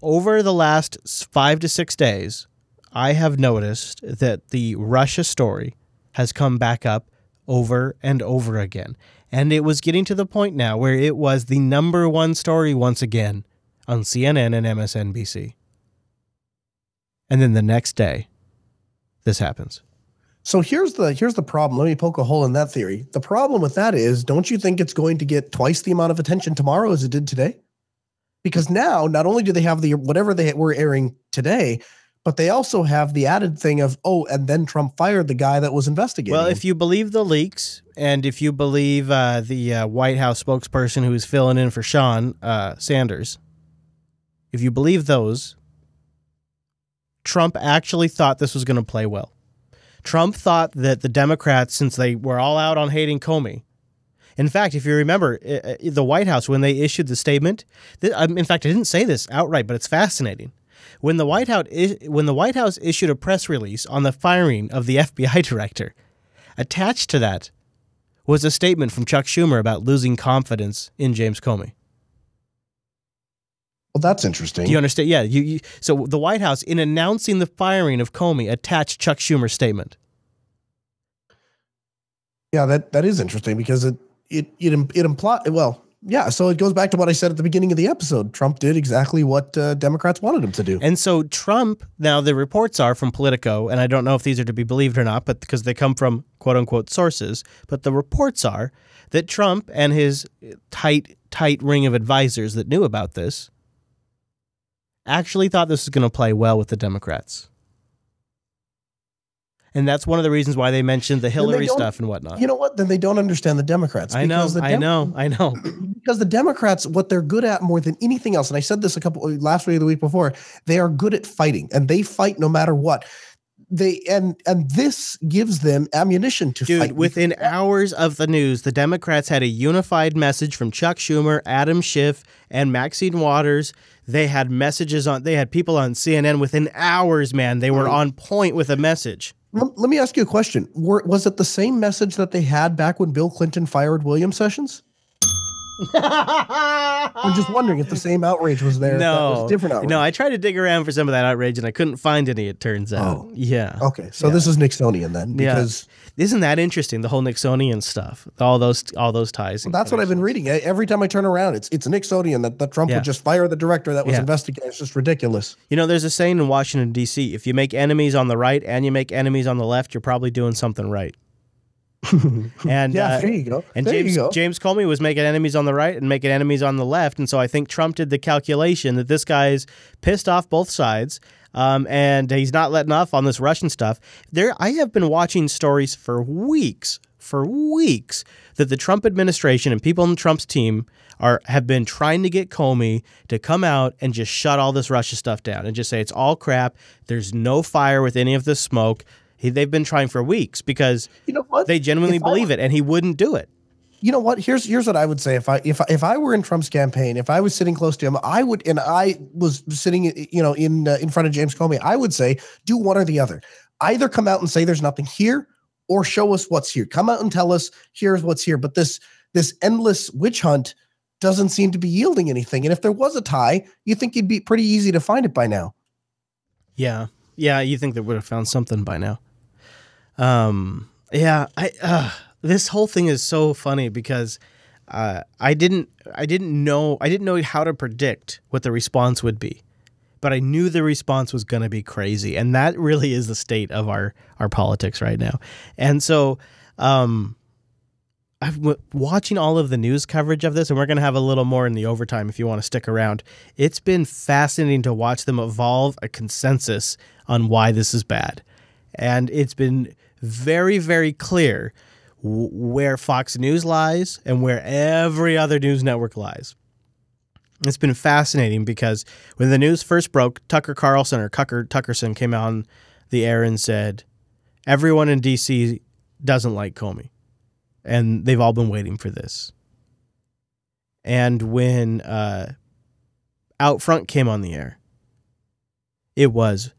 over the last 5 to 6 days, I have noticed that the Russia story has come back up over and over again. And it was getting to the point now where it was the #1 story once again on CNN and MSNBC. And then the next day, this happens. So here's the problem. Let me poke a hole in that theory. The problem with that is, don't you think it's going to get twice the amount of attention tomorrow as it did today? Because now, not only do they have whatever they were airing today, But they also have the added thing of, and then Trump fired the guy that was investigating. Well, if you believe the leaks, and if you believe the White House spokesperson who is filling in for Sean Sanders, if you believe those, Trump actually thought this was going to play well. Trump thought that the Democrats, since they were all out on hating Comey, in fact, if you remember, the White House, when they issued the statement, in fact, I didn't say this outright, but it's fascinating. When the White House issued a press release on the firing of the FBI director, attached to that was a statement from Chuck Schumer about losing confidence in James Comey. Well, that's interesting. Do you understand? Yeah. So the White House, in announcing the firing of Comey, attached Chuck Schumer's statement. Yeah, that is interesting because it implies, well, yeah, so it goes back to what I said at the beginning of the episode. Trump did exactly what Democrats wanted him to do. And so Trump, now the reports are from Politico, and I don't know if these are to be believed or not, but because they come from quote-unquote sources, but the reports are that Trump and his tight ring of advisors that knew about this actually thought this was going to play well with the Democrats. And that's one of the reasons why they mentioned the Hillary stuff and whatnot. You know what? Then they don't understand the Democrats. I know. Because the Democrats, what they're good at more than anything else, and I said this last week or the week before, they are good at fighting, and they fight no matter what. And this gives them ammunition to fight. Dude, within hours of the news, the Democrats had a unified message from Chuck Schumer, Adam Schiff, and Maxine Waters. They had messages they had people on CNN within hours, man. They were on point with a message. Let me ask you a question. Was it the same message that they had back when Bill Clinton fired William Sessions? I'm just wondering if the same outrage was there. No, was different outrage. No, I tried to dig around for some of that outrage and I couldn't find any, it turns out. Yeah. Okay, so this is Nixonian then, because isn't that interesting? The whole Nixonian stuff, all those ties. Well, that's what I've been reading. Every time I turn around, it's Nixonian that Trump would just fire the director that was investigating. It's just ridiculous. You know, there's a saying in Washington, D.C., if you make enemies on the right and you make enemies on the left, you're probably doing something right. And there you go. And James Comey was making enemies on the right and making enemies on the left, and so I think Trump did the calculation that this guy's pissed off both sides, and he's not letting off on this Russian stuff. I have been watching stories for weeks that the Trump administration and people on Trump's team have been trying to get Comey to come out and just shut all this Russia stuff down and just say it's all crap. There's no fire with any of this smoke. They've been trying for weeks because they genuinely believe it, and he wouldn't do it. You know what? Here's what I would say. If I were in Trump's campaign, if I was sitting close to him, I would, and I was sitting, in front of James Comey, I would say, do one or the other. Either come out and say there's nothing here, or show us what's here. Come out and tell us here's what's here. But this endless witch hunt doesn't seem to be yielding anything. And if there was a tie, you think it'd be pretty easy to find it by now. Yeah, you think they would have found something by now. This whole thing is so funny because I didn't know how to predict what the response would be, but I knew the response was going to be crazy, and that really is the state of our politics right now. And so I'm watching all of the news coverage of this, and we're going to have a little more in the overtime if you want to stick around. It's been fascinating to watch them evolve a consensus on why this is bad, and it's been very, very clear where Fox News lies and where every other news network lies. It's been fascinating because when the news first broke, Tucker Carlson came on the air and said, everyone in D.C. doesn't like Comey, and they've all been waiting for this. And when Out Front came on the air, it was,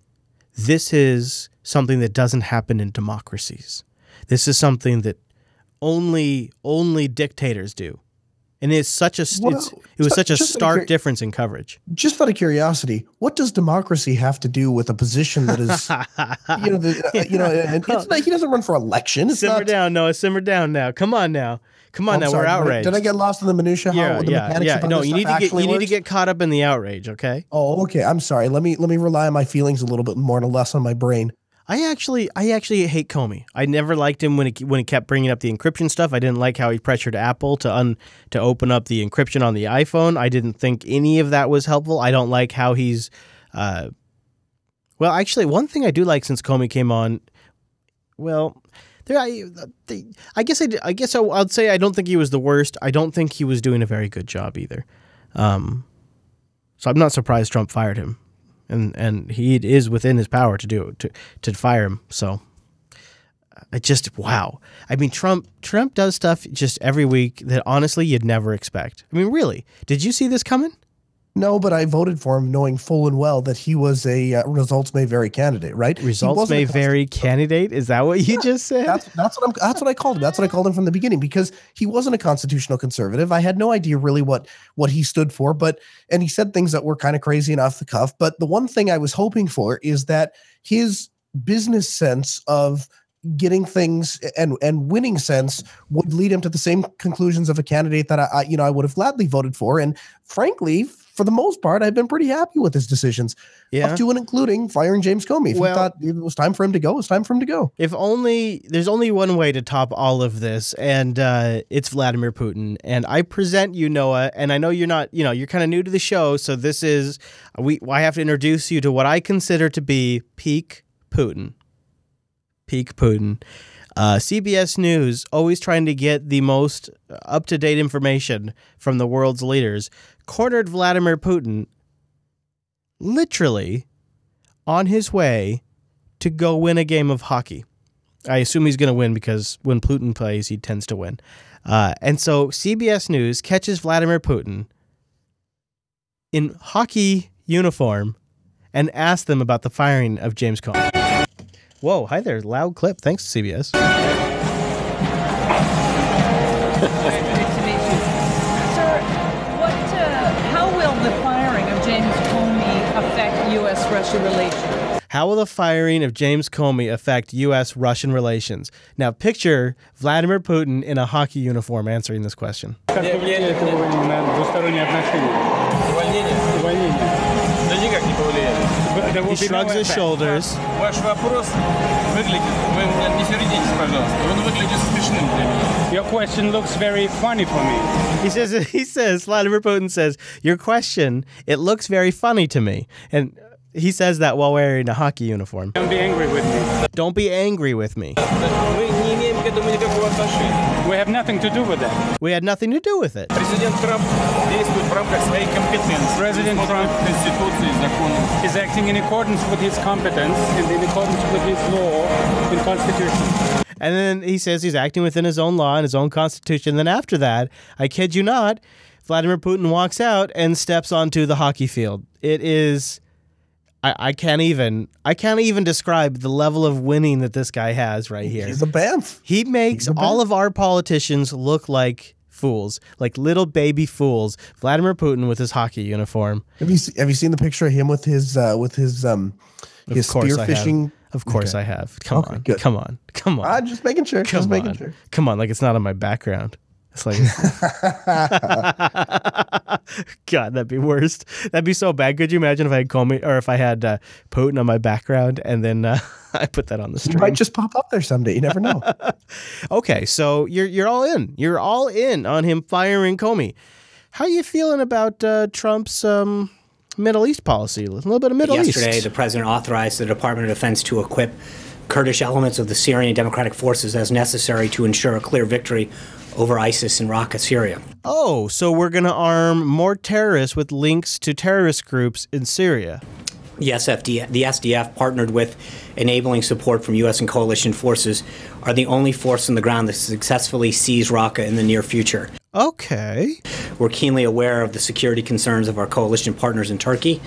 this is something that doesn't happen in democracies. This is something that only dictators do. And it's such a such a stark difference in coverage. Just out of curiosity, what does democracy have to do with a position that is, he doesn't run for election. Simmer down now. Come on now. We're outraged. Did I get lost in the minutia? No, you need to get caught up in the outrage, okay? Oh, okay. I'm sorry. Let me rely on my feelings a little bit more and less on my brain. I actually hate Comey. I never liked him when he kept bringing up the encryption stuff. I didn't like how he pressured Apple to open up the encryption on the iPhone. I didn't think any of that was helpful. I don't like how he's Well, actually, one thing I do like since Comey came on, well, I guess I'd say I don't think he was the worst. I don't think he was doing a very good job either. So I'm not surprised Trump fired him, and he is within his power to fire him. So wow. I mean, Trump does stuff just every week that honestly you'd never expect. I mean, really, did you see this coming? No, but I voted for him knowing full and well that he was a results may vary candidate, right? Results may vary candidate? Is that what you just said? That's what I called him. That's what I called him from the beginning, because he wasn't a constitutional conservative. I had no idea really what he stood for, and he said things that were kind of crazy and off the cuff. But the one thing I was hoping for is that his business sense of getting things and winning sense would lead him to the same conclusions of a candidate that I would have gladly voted for. And frankly, for the most part, I've been pretty happy with his decisions, up to and including firing James Comey. If he thought it was time for him to go, it's time for him to go. There's only one way to top all of this, and it's Vladimir Putin. And I present you, Noah, and I know you're not, you're kind of new to the show, so this is, I have to introduce you to what I consider to be peak Putin. Peak Putin. CBS News, always trying to get the most up-to-date information from the world's leaders, cornered Vladimir Putin literally on his way to go win a game of hockey. I assume he's going to win because when Putin plays, he tends to win. And so CBS News catches Vladimir Putin in hockey uniform and asks them about the firing of James Comey. Whoa, hi there. Loud clip. Thanks, CBS. How will the firing of James Comey affect U.S.-Russia relations? How will the firing of James Comey affect U.S.-Russian relations? Now, picture Vladimir Putin in a hockey uniform answering this question. He shrugs his shoulders. Your question looks very funny for me. He says, Vladimir Putin says, your question, it looks very funny to me. And he says that while wearing a hockey uniform. Don't be angry with me. Don't be angry with me. We have nothing to do with that. We had nothing to do with it. President Trump is acting in accordance with his competence and in accordance with his law and constitution. And then he says he's acting within his own law and his own constitution. Then after that, I kid you not, Vladimir Putin walks out and steps onto the hockey field. It is... I can't even describe the level of winning that this guy has right here. He's a Banff. He makes all of our politicians look like fools, like little baby fools. Vladimir Putin with his hockey uniform. Have you seen the picture of him with his spearfishing? Of course I have. Come on. Just making sure. Come on, like it's not on my background. It's like, God, that'd be worst. That'd be so bad. Could you imagine if I had Comey or if I had Putin on my background and then I put that on the stream? He might just pop up there someday. You never know. Okay, so you're all in. You're all in on him firing Comey. How are you feeling about Trump's Middle East policy? A little bit of Middle East. Yesterday, the president authorized the Department of Defense to equip Kurdish elements of the Syrian Democratic Forces as necessary to ensure a clear victory over ISIS in Raqqa, Syria. Oh, so we're going to arm more terrorists with links to terrorist groups in Syria. Yes, the SDF, partnered with enabling support from U.S. and coalition forces, are the only force on the ground that successfully seize Raqqa in the near future. Okay. We're keenly aware of the security concerns of our coalition partners in Turkey.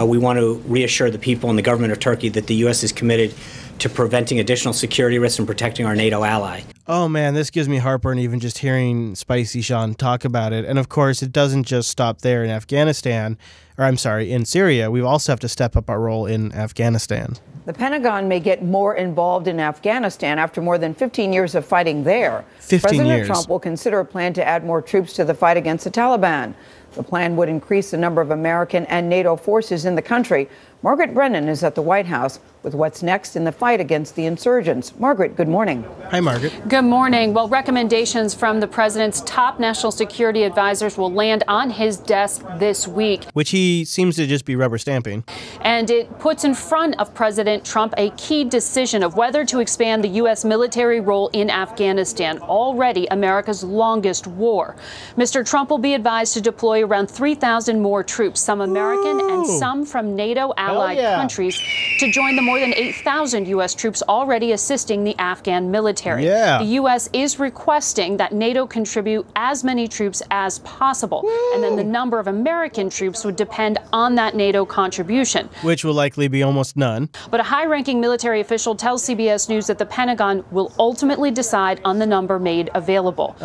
We want to reassure the people and the government of Turkey that the U.S. is committed to preventing additional security risks and protecting our NATO ally. Oh man, this gives me heartburn even just hearing Spicy Sean talk about it. And of course, it doesn't just stop there in Afghanistan, or I'm sorry, in Syria. We also have to step up our role in Afghanistan. The Pentagon may get more involved in Afghanistan after more than 15 years of fighting there. 15 President years. Trump will consider a plan to add more troops to the fight against the Taliban. The plan would increase the number of American and NATO forces in the country. Margaret Brennan is at the White House with what's next in the fight against the insurgents. Margaret, good morning. Hi, Margaret. Good morning. Well, recommendations from the president's top national security advisors will land on his desk this week, which he seems to just be rubber stamping. And it puts in front of President Trump a key decision of whether to expand the U.S. military role in Afghanistan, already America's longest war. Mr. Trump will be advised to deploy around 3,000 more troops, some American and some from NATO allied countries, to join the more than 8,000 U.S. troops already assisting the Afghan military. The U.S. is requesting that NATO contribute as many troops as possible, and then the number of American troops would depend on that NATO contribution, which will likely be almost none. But a high-ranking military official tells CBS News that the Pentagon will ultimately decide on the number made available.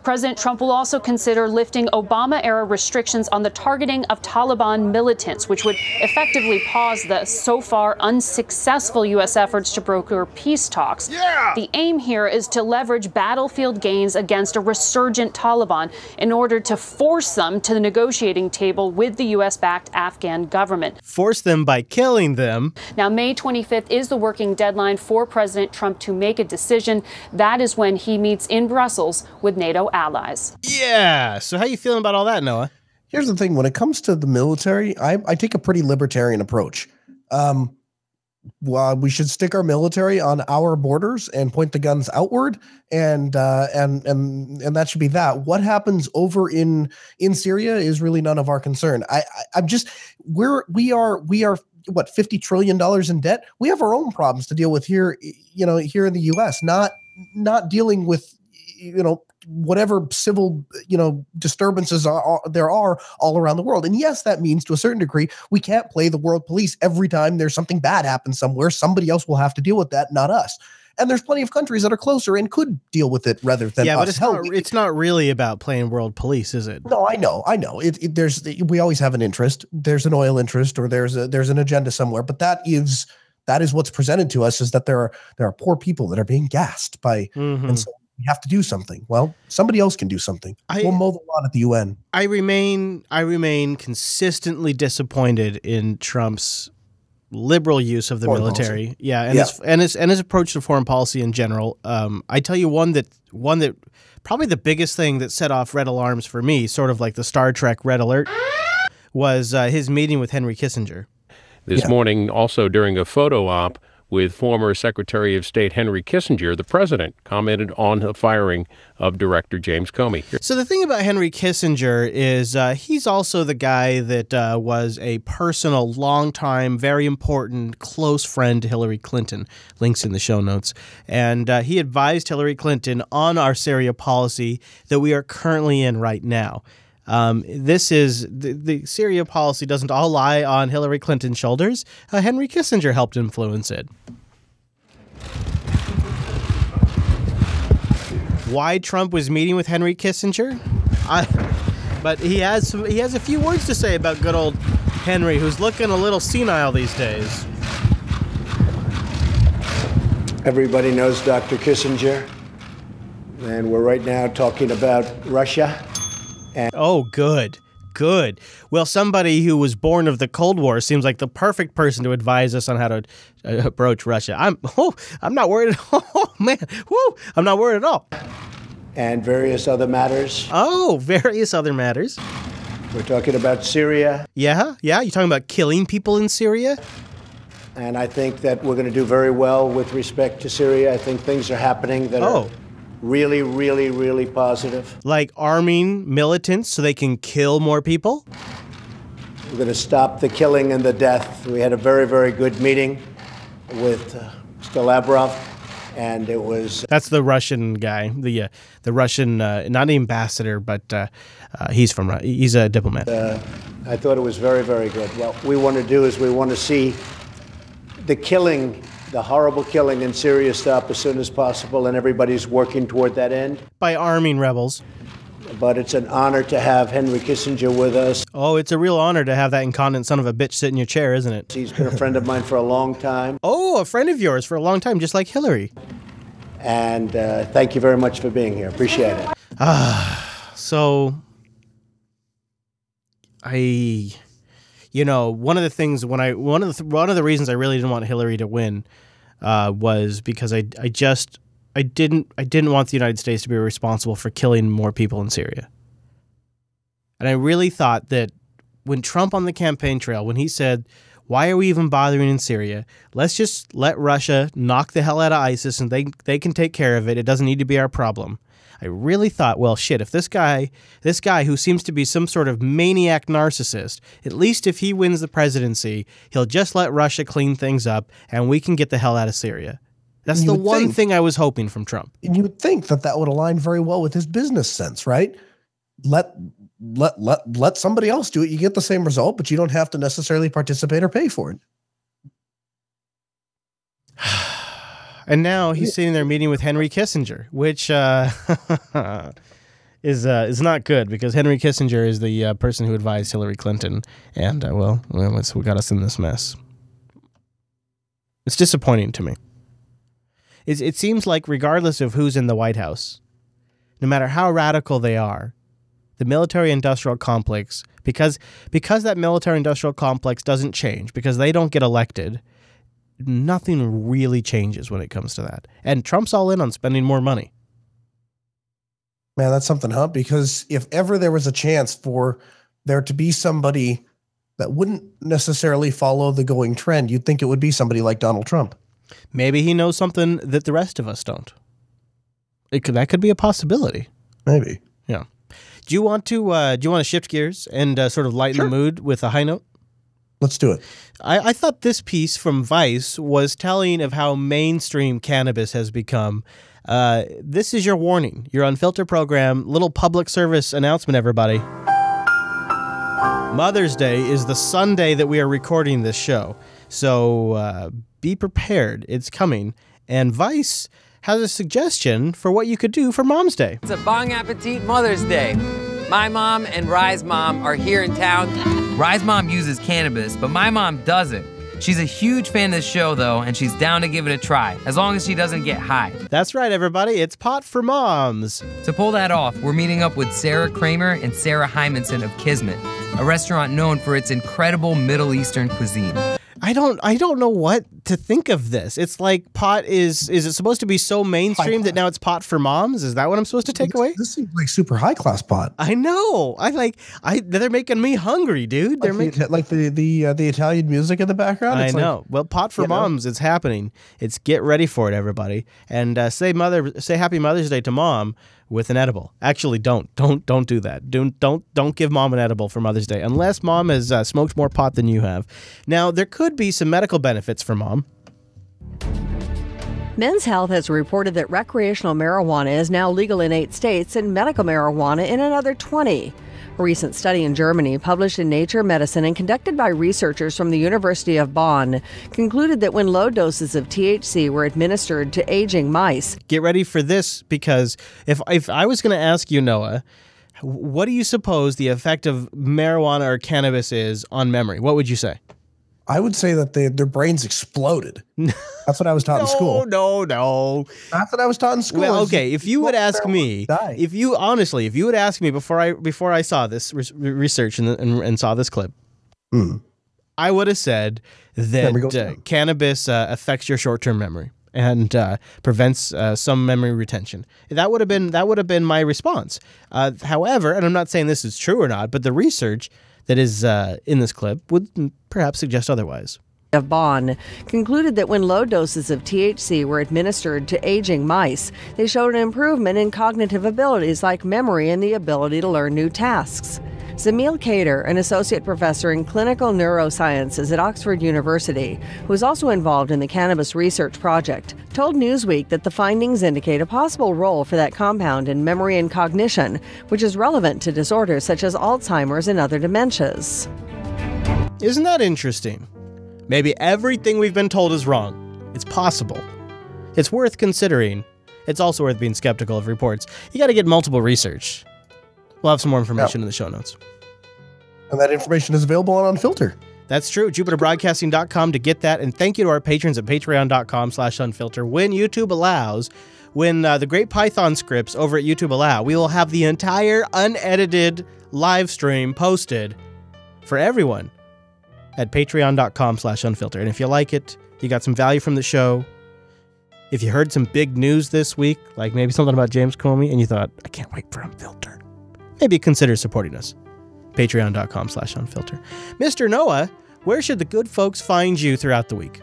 President Trump will also consider lifting Obama-era restrictions on the targeting of Taliban militants, which would effectively pause the so far unsuccessful U.S. efforts to broker peace talks. The aim here is to leverage battlefield gains against a resurgent Taliban in order to force them to the negotiating table with the U.S.-backed Afghan government. Force them by killing them. Now, May 25th is the working deadline for President Trump to make a decision. That is when he meets in Brussels with NATO allies. Yeah. So how you feeling about all that, Noah? Here's the thing. When it comes to the military, I take a pretty libertarian approach. Well, we should stick our military on our borders and point the guns outward, and that should be that. What happens over in Syria is really none of our concern. We are what, $50 trillion in debt? We have our own problems to deal with here, here in the U.S., not dealing with, whatever civil, disturbances there are all around the world. And yes, that means to a certain degree, we can't play the world police every time there's something bad happen somewhere. Somebody else will have to deal with that, not us. And there's plenty of countries that are closer and could deal with it rather than us. But it's not really about playing world police, is it? No, I know. We always have an interest. There's an oil interest, or there's an agenda somewhere. But that is what's presented to us, is that there are poor people that are being gassed by, and so we have to do something. Well, somebody else can do something. We'll mow the lawn at the UN. I remain consistently disappointed in Trump's liberal use of the military. And his approach to foreign policy in general. I tell you one that probably the biggest thing that set off red alarms for me, sort of like the Star Trek red alert, was his meeting with Henry Kissinger. This morning, also during a photo op with former Secretary of State Henry Kissinger, the president commented on the firing of Director James Comey. So the thing about Henry Kissinger is he's also the guy that was a personal, longtime, very important, close friend to Hillary Clinton. Links in the show notes. And he advised Hillary Clinton on our Syria policy that we are currently in right now. This is the Syria policy doesn't all lie on Hillary Clinton's shoulders. Henry Kissinger helped influence it. Why Trump was meeting with Henry Kissinger? But he has a few words to say about good old Henry, who's looking a little senile these days. Everybody knows Dr. Kissinger, and we're right now talking about Russia. Oh, good. Well, somebody who was born of the Cold War seems like the perfect person to advise us on how to approach Russia. I'm not worried at all. Oh, man. Woo, I'm not worried at all. And various other matters. Oh, various other matters. We're talking about Syria. Yeah. You're talking about killing people in Syria? And I think that we're going to do very well with respect to Syria. I think things are happening that are really, really, really positive. Like arming militants so they can kill more people? We're going to stop the killing and the death. We had a very, very good meeting with Mr. Lavrov, and it was... That's the Russian guy, the Russian, not the ambassador, but he's a diplomat. I thought it was very, very good. What we want to do is we want to see the killing, the horrible killing in Syria stop as soon as possible, and everybody's working toward that end. By arming rebels. But it's an honor to have Henry Kissinger with us. Oh, it's a real honor to have that incontinent son of a bitch sit in your chair, isn't it? He's been a friend of mine for a long time. Oh, a friend of yours for a long time, just like Hillary. And thank you very much for being here. Appreciate it. So one of the things one of the reasons I really didn't want Hillary to win was because I didn't want the United States to be responsible for killing more people in Syria. And I really thought that when Trump on the campaign trail, when he said, why are we even bothering in Syria? Let's just let Russia knock the hell out of ISIS and they can take care of it. It doesn't need to be our problem. I really thought, well, shit, if this guy who seems to be some sort of maniac narcissist, at least if he wins the presidency, he'll just let Russia clean things up and we can get the hell out of Syria. That's the one thing I was hoping from Trump. And you would think that would align very well with his business sense, right? Let somebody else do it. You get the same result, but you don't have to necessarily participate or pay for it. And now he's sitting there meeting with Henry Kissinger, which is not good because Henry Kissinger is the person who advised Hillary Clinton, and that's what got us in this mess. It's disappointing to me. It seems like regardless of who's in the White House, no matter how radical they are, the military-industrial complex, because that military-industrial complex doesn't change, because they don't get elected, nothing really changes when it comes to that. And Trump's all in on spending more money. Man, that's something, huh? Because if ever there was a chance for there to be somebody that wouldn't necessarily follow the going trend, you'd think it would be somebody like Donald Trump. Maybe he knows something that the rest of us don't. That could be a possibility. Maybe. Yeah. Do you want to shift gears and sort of lighten the mood with a high note? Let's do it. I thought this piece from Vice was telling of how mainstream cannabis has become. This is your warning, your Unfilter program, little public service announcement, everybody. Mother's Day is the Sunday that we are recording this show. So be prepared. It's coming. And Vice has a suggestion for what you could do for Mom's Day. It's a Bon Appetit Mother's Day. My mom and Rye's mom are here in town. Rye's mom uses cannabis, but my mom doesn't. She's a huge fan of the show, though, and she's down to give it a try, as long as she doesn't get high. That's right, everybody. It's Pot for Moms. To pull that off, we're meeting up with Sarah Kramer and Sarah Hymanson of Kismet, a restaurant known for its incredible Middle Eastern cuisine. I don't know what to think of this. It's like pot is it supposed to be so mainstream that now it's pot for moms? Is that what I'm supposed to take away? This seems like super high class pot. I know. They're making me hungry, dude. They're like the Italian music in the background. I know. Well, pot for moms, it's happening. It's get ready for it, everybody. And say Happy Mother's Day to Mom with an edible. Actually, don't do that. Don't give Mom an edible for Mother's Day unless Mom has smoked more pot than you have. Now, there could be some medical benefits for Mom. Men's Health has reported that recreational marijuana is now legal in 8 states and medical marijuana in another 20. A recent study in Germany, published in Nature Medicine and conducted by researchers from the University of Bonn, concluded that when low doses of THC were administered to aging mice. Get ready for this, because if I was going to ask you, Noah, what do you suppose the effect of marijuana or cannabis is on memory? What would you say? I would say that their brains exploded. That's what I was taught in school. No. That's what I was taught in school. Well, okay, if you would ask me, if you would ask me before I saw this research and saw this clip, I would have said that cannabis affects your short-term memory and prevents some memory retention. That would have been my response. However, and I'm not saying this is true or not, but the research that is in this clip would perhaps suggest otherwise. Of Bonn concluded that when low doses of THC were administered to aging mice, they showed an improvement in cognitive abilities like memory and the ability to learn new tasks. Zamil Kader, an associate professor in clinical neurosciences at Oxford University, who is also involved in the cannabis research project, told Newsweek that the findings indicate a possible role for that compound in memory and cognition, which is relevant to disorders such as Alzheimer's and other dementias. Isn't that interesting? Maybe everything we've been told is wrong. It's possible. It's worth considering. It's also worth being skeptical of reports. You got to get multiple research. We'll have some more information in the show notes. And that information is available on Unfilter. That's true. JupiterBroadcasting.com to get that. And thank you to our patrons at Patreon.com/Unfilter. When YouTube allows, when the Great Python scripts over at YouTube allow, we will have the entire unedited live stream posted for everyone at patreon.com/unfilter. And if you like it, you got some value from the show, if you heard some big news this week, like maybe something about James Comey, and you thought, I can't wait for Unfilter, maybe consider supporting us. Patreon.com/unfilter. Mr. Noah, where should the good folks find you throughout the week?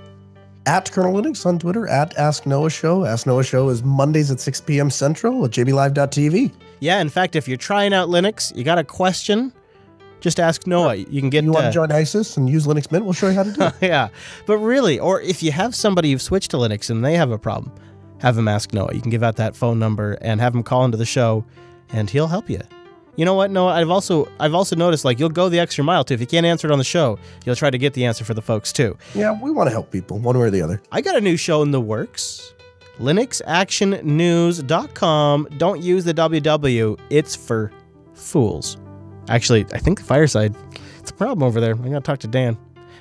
At Colonel Linux on Twitter, at Ask Noah Show. Ask Noah Show is Mondays at 6 p.m. Central at jblive.tv. Yeah, in fact, if you're trying out Linux, you got a question, just ask Noah. You can get. You want to join ISIS and use Linux Mint? We'll show you how to do it. Yeah, but really, or if you have somebody who's switched to Linux and they have a problem, have them ask Noah. You can give out that phone number and have him call into the show, and he'll help you. You know what, Noah? I've also noticed, like, you'll go the extra mile, too. If you can't answer it on the show, you'll try to get the answer for the folks, too. Yeah, we want to help people, one way or the other. I got a new show in the works. LinuxActionNews.com. Don't use the WW. It's for fools. Actually, I think the Fireside, it's a problem over there. I got to talk to Dan.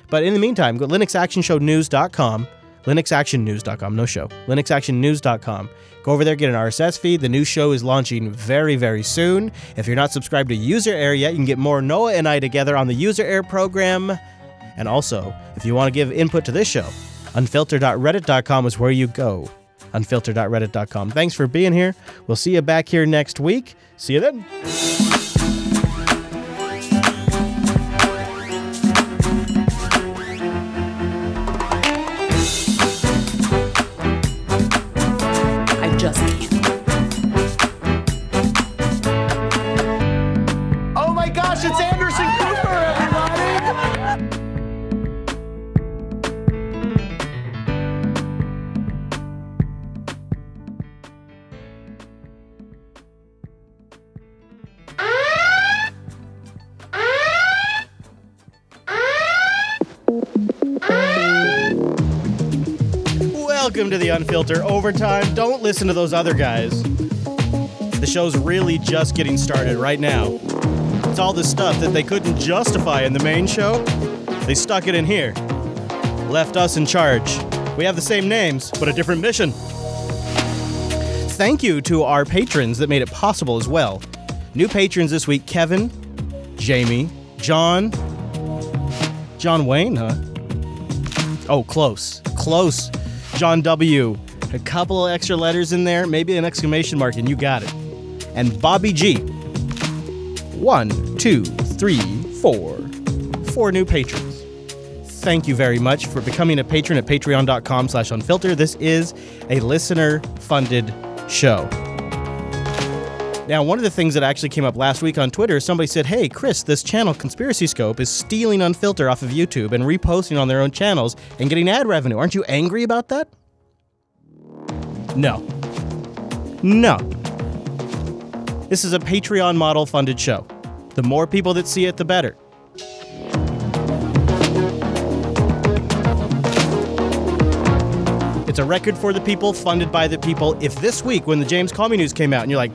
But in the meantime, go to LinuxActionShowNews.com. LinuxActionNews.com, no show. LinuxActionNews.com. Go over there, get an RSS feed. The new show is launching very, very soon. If you're not subscribed to User Air yet, you can get more Noah and I together on the User Air program. And also, if you want to give input to this show, unfilter.reddit.com is where you go. Unfilter.reddit.com. Thanks for being here. We'll see you back here next week. See you then. Oh my gosh, it's Anderson Cooper, everybody! Welcome to the Unfilter Overtime. Don't listen to those other guys. The show's really just getting started right now. It's all this stuff that they couldn't justify in the main show. They stuck it in here. Left us in charge. We have the same names, but a different mission. Thank you to our patrons that made it possible as well. New patrons this week: Kevin, Jamie, John Wayne, huh? Oh, close. John W. A couple of extra letters in there, maybe an exclamation mark, and you got it. And Bobby G. 1, 2, 3, 4. 4 new patrons. Thank you very much for becoming a patron at patreon.com/unfilter. This is a listener-funded show. Now, one of the things that actually came up last week on Twitter, somebody said, hey, Chris, this channel, Conspiracy Scope, is stealing Unfilter off of YouTube and reposting on their own channels and getting ad revenue. Aren't you angry about that? No. This is a Patreon model funded show. The more people that see it, the better. It's a record for the people, funded by the people. If this week, when the James Comey news came out, and you're like,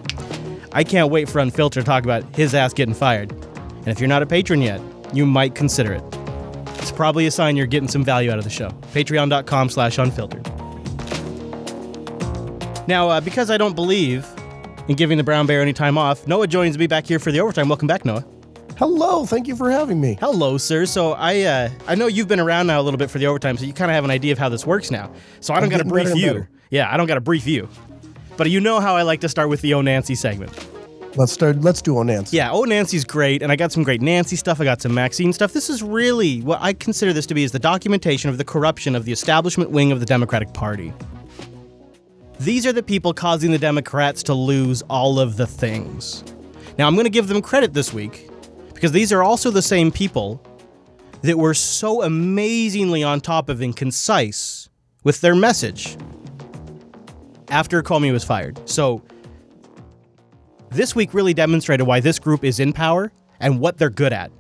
I can't wait for Unfilter to talk about his ass getting fired. And if you're not a patron yet, you might consider it. It's probably a sign you're getting some value out of the show. Patreon.com/unfiltered. Now, because I don't believe in giving the brown bear any time off, Noah joins me back here for the overtime. Welcome back, Noah. Hello, thank you for having me. Hello, sir. So I know you've been around now a little bit for the overtime, so you kind of have an idea of how this works now. So I don't got to brief you. Yeah, I don't got to brief you. But you know how I like to start with the Oh Nancy segment. Let's do Oh Nancy. Yeah, Oh Nancy's great, and I got some great Nancy stuff. I got some Maxine stuff. This is really what I consider this to be is the documentation of the corruption of the establishment wing of the Democratic Party. These are the people causing the Democrats to lose all of the things. Now, I'm going to give them credit this week, because these are also the same people that were so amazingly on top of and concise with their message after Comey was fired. So this week really demonstrated why this group is in power and what they're good at.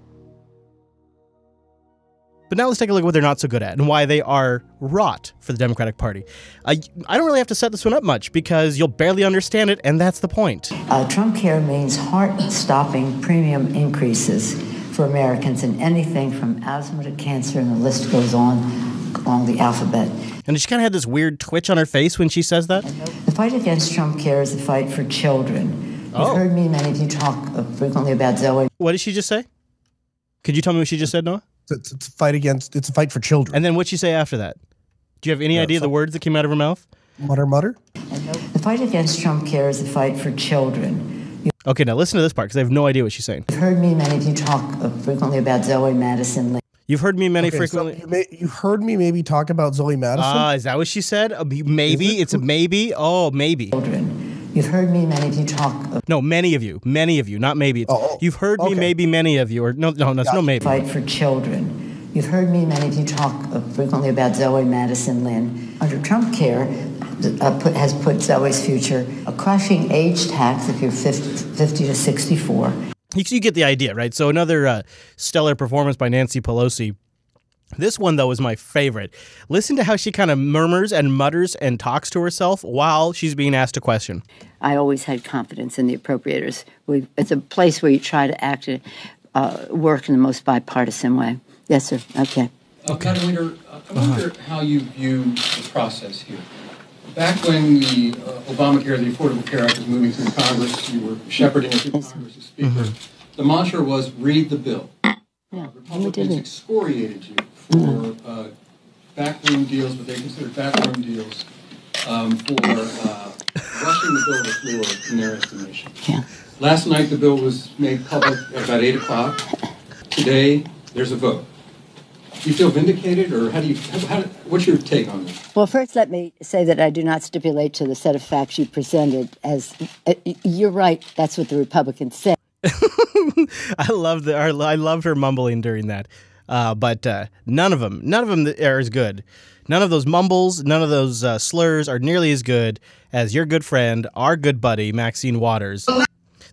But now let's take a look at what they're not so good at and why they are rot for the Democratic Party. I don't really have to set this one up much because you'll barely understand it, and that's the point. Trump Care means heart-stopping premium increases for Americans in anything from asthma to cancer, and the list goes on along the alphabet. And she kind of had this weird twitch on her face when she says that. The fight against Trump Care is the fight for children. You've heard me, many of you, talk frequently about Zoe. What did she just say? Could you tell me what she just said, Noah? It's a fight against. It's a fight for children. And then what'd she say after that? Do you have any idea the words that came out of her mouth? Mutter, mutter. The fight against Trump care is a fight for children. Okay, now listen to this part because I have no idea what she's saying. You've heard me, many of you, talk frequently about Zoe Madison. You've heard me So you heard me maybe talk about Zoe Madison. Is that what she said? Maybe it's a maybe. Oh, maybe. You've heard me, many of you, talk. No, many of you, not maybe. You've heard me, maybe many of you, or no, it's no maybe. Fight for children. You've heard me, many of you, talk frequently about Zoe Madison Lynn. Under Trump care, has put Zoe's future a crushing age tax if you're 50 to 64. You get the idea, right? So another stellar performance by Nancy Pelosi. This one, though, is my favorite. Listen to how she kind of murmurs and mutters and talks to herself while she's being asked a question. I always had confidence in the appropriators. It's a place where you try to act, work in the most bipartisan way. Yes, sir. Okay. Madam Leader, I wonder how you view the process here. Back when the Obamacare, the Affordable Care Act was moving through Congress, you were shepherding it through Congress as Speaker. The mantra was, read the bill. Republicans excoriated you for backroom deals, what they considered backroom deals, for rushing the bill to the floor in their estimation. Yeah. Last night, the bill was made public at about 8 o'clock. Today, there's a vote. Do you feel vindicated, or what's your take on this? Well, first, let me say that I do not stipulate to the set of facts you presented as you're right. That's what the Republicans say. I love her mumbling during that, but none of them are as good. None of those mumbles, none of those slurs are nearly as good as your good friend, our good buddy Maxine Waters.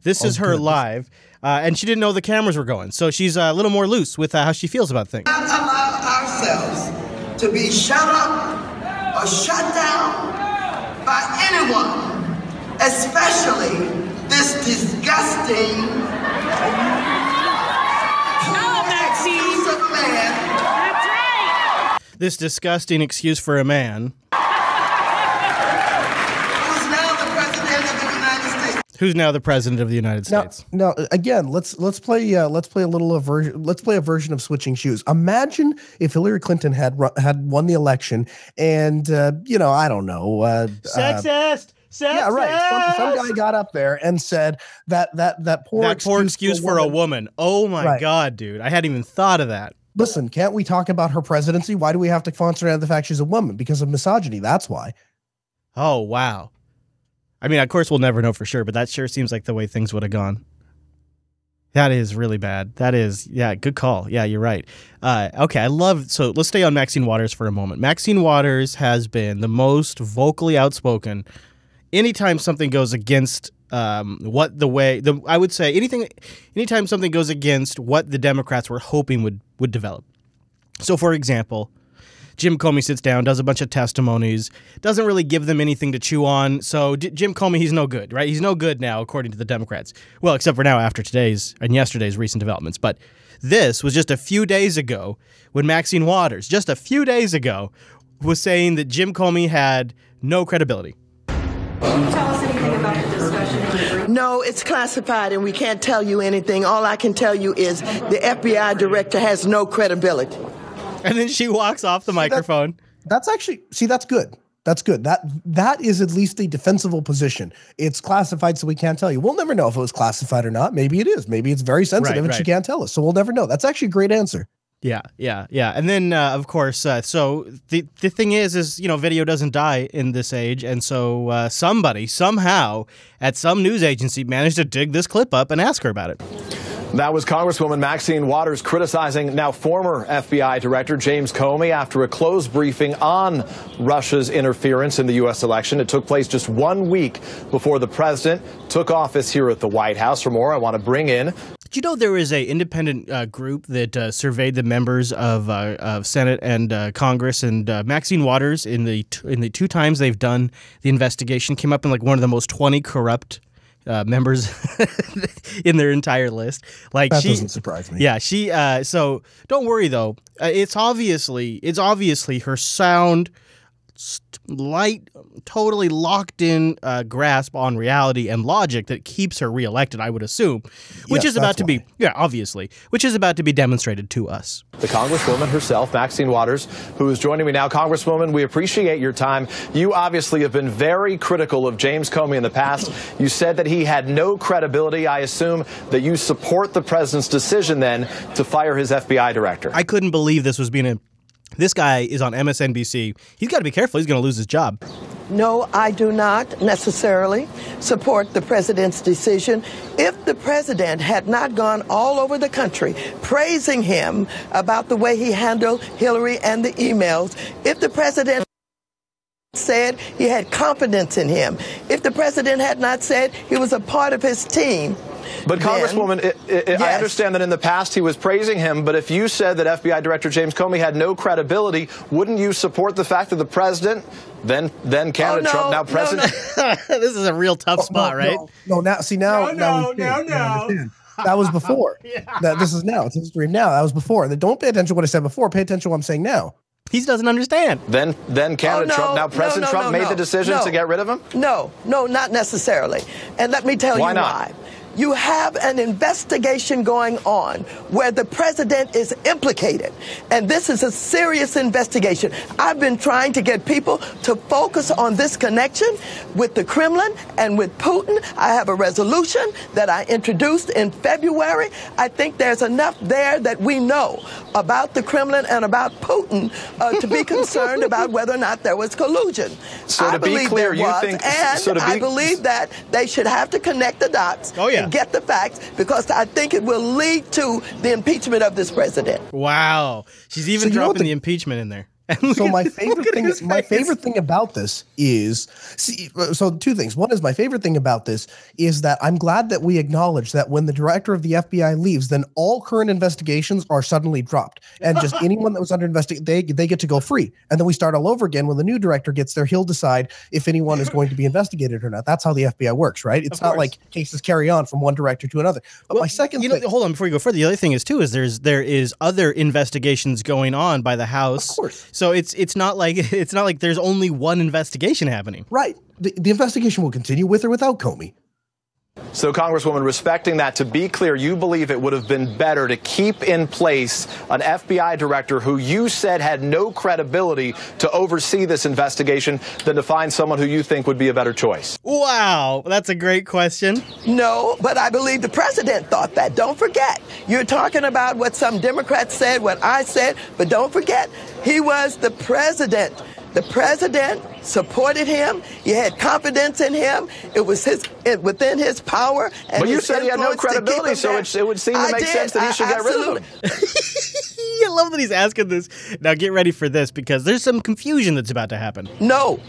This is her live. And she didn't know the cameras were going, so she's a little more loose with how she feels about things. Not allow ourselves to be shut up or shut down by anyone, especially this disgusting excuse of a man. That's right. This disgusting excuse for a man. Who's now the president of the United States? Now again, let's play a version of switching shoes. Imagine if Hillary Clinton had won the election, and I don't know, sexist. Yeah, right. Some guy got up there and said that poor excuse for a woman. Oh my God, dude! I hadn't even thought of that. Listen, can't we talk about her presidency? Why do we have to concentrate on the fact she's a woman? Because of misogyny. That's why. Oh wow. I mean, of course, we'll never know for sure, but that sure seems like the way things would have gone. That is really bad. That is, yeah, good call. Yeah, you're right. Okay, so let's stay on Maxine Waters for a moment. Maxine Waters has been the most vocally outspoken anytime something goes against I would say anytime something goes against what the Democrats were hoping would develop. So, for example, Jim Comey sits down, does a bunch of testimonies, doesn't really give them anything to chew on. So Jim Comey, he's no good, right? He's no good now, according to the Democrats. Well, except for now after today's and yesterday's recent developments. But this was just a few days ago when Maxine Waters, just a few days ago, was saying that Jim Comey had no credibility. Can you tell us anything about the discussion? No, it's classified and we can't tell you anything. All I can tell you is the FBI director has no credibility. And then she walks off the microphone. That's good. That's good. That is at least a defensible position. It's classified, so we can't tell you. We'll never know if it was classified or not. Maybe it is. Maybe it's very sensitive and she can't tell us. So we'll never know. That's actually a great answer. Yeah. And then, of course, so the thing is, video doesn't die in this age. And so somebody, somehow, at some news agency managed to dig this clip up and ask her about it. That was Congresswoman Maxine Waters criticizing now former FBI Director James Comey after a closed briefing on Russia's interference in the U.S. election. It took place just 1 week before the president took office here at the White House. For more, I want to bring in. Did you know there is an independent group that surveyed the members of Senate and Congress, and Maxine Waters in the 2 times they've done the investigation came up in like one of the most 20 corrupt members in their entire list. Like that doesn't surprise me. Yeah, she. So don't worry though. It's obviously her sound light, totally locked in grasp on reality and logic that keeps her reelected, I would assume, which is about to be, obviously, which is about to be demonstrated to us. The Congresswoman herself, Maxine Waters, who is joining me now. Congresswoman, we appreciate your time. You obviously have been very critical of James Comey in the past. You said that he had no credibility. I assume that you support the president's decision then to fire his FBI director. I couldn't believe this was being This guy is on MSNBC. He's got to be careful. He's going to lose his job. No, I do not necessarily support the president's decision. If the president had not gone all over the country praising him about the way he handled Hillary and the emails, if the president said he had confidence in him, if the president had not said he was a part of his team. But Congresswoman, I understand that in the past he was praising him, but if you said that FBI Director James Comey had no credibility, wouldn't you support the fact that the president, then candidate Trump, now president? This is a real tough spot, right? No, now that was before. This is now. It's history now. That was before. Don't pay attention to what I said before. Pay attention to what I'm saying now. He doesn't understand. Then candidate Trump, now President Trump made the decision to get rid of him? No, not necessarily. And let me tell you why. You have an investigation going on where the president is implicated. And this is a serious investigation. I've been trying to get people to focus on this connection with the Kremlin and with Putin. I have a resolution that I introduced in February. I think there's enough there that we know about the Kremlin and about Putin to be concerned about whether or not there was collusion. So to be clear, you think... I believe that they should have to connect the dots. Oh, yeah. Get the facts, because I think it will lead to the impeachment of this president. Wow. She's even dropping the impeachment in there. So my favorite thing about this is, so two things. One is, my favorite thing about this is that I'm glad that we acknowledge that when the director of the FBI leaves, then all current investigations are suddenly dropped, and just anyone that was under investigation, they get to go free. And then we start all over again. When the new director gets there, he'll decide if anyone is going to be investigated or not. That's how the FBI works, right? It's not like cases carry on from one director to another. But my second thing, hold on before you go further. The other thing is too there is other investigations going on by the House. Of course. So it's not like there's only one investigation happening. Right. The investigation will continue with or without Comey. So, Congresswoman, respecting that, to be clear, you believe it would have been better to keep in place an FBI director who you said had no credibility to oversee this investigation than to find someone who you think would be a better choice? Wow, that's a great question. No, but I believe the president thought that. Don't forget, you're talking about what some Democrats said, what I said, but don't forget, he was the president. The president supported him. He had confidence in him. It was within his power. And but you said he had no credibility, so it would seem to make sense that he should get rid of him. I love that he's asking this. Now get ready for this, because there's some confusion that's about to happen. No.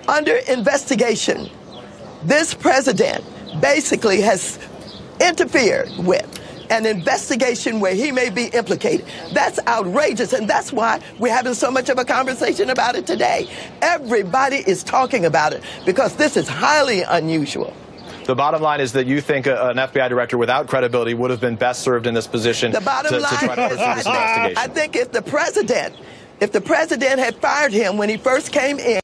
Under investigation, this president basically has interfered with an investigation where he may be implicated. That's outrageous, and that's why we're having so much of a conversation about it today. Everybody is talking about it because this is highly unusual. The bottom line is that you think an FBI director without credibility would have been best served in this position to try to pursue this investigation. I think if the president had fired him when he first came in,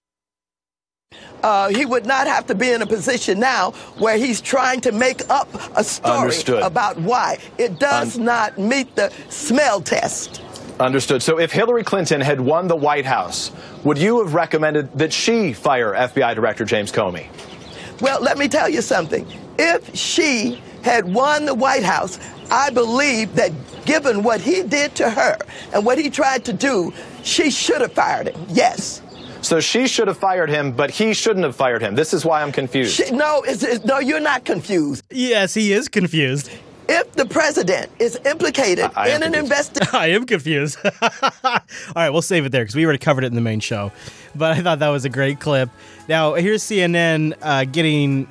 he would not have to be in a position now where he's trying to make up a story about why. It does not meet the smell test. Understood. So if Hillary Clinton had won the White House, would you have recommended that she fire FBI Director James Comey? Well, let me tell you something. If she had won the White House, I believe that given what he did to her and what he tried to do, she should have fired him. Yes. So she should have fired him, but he shouldn't have fired him. This is why I'm confused. No, you're not confused. Yes, he is confused. If the president is implicated in an investigation... I am confused. All right, we'll save it there because we already covered it in the main show. But I thought that was a great clip. Now, here's CNN getting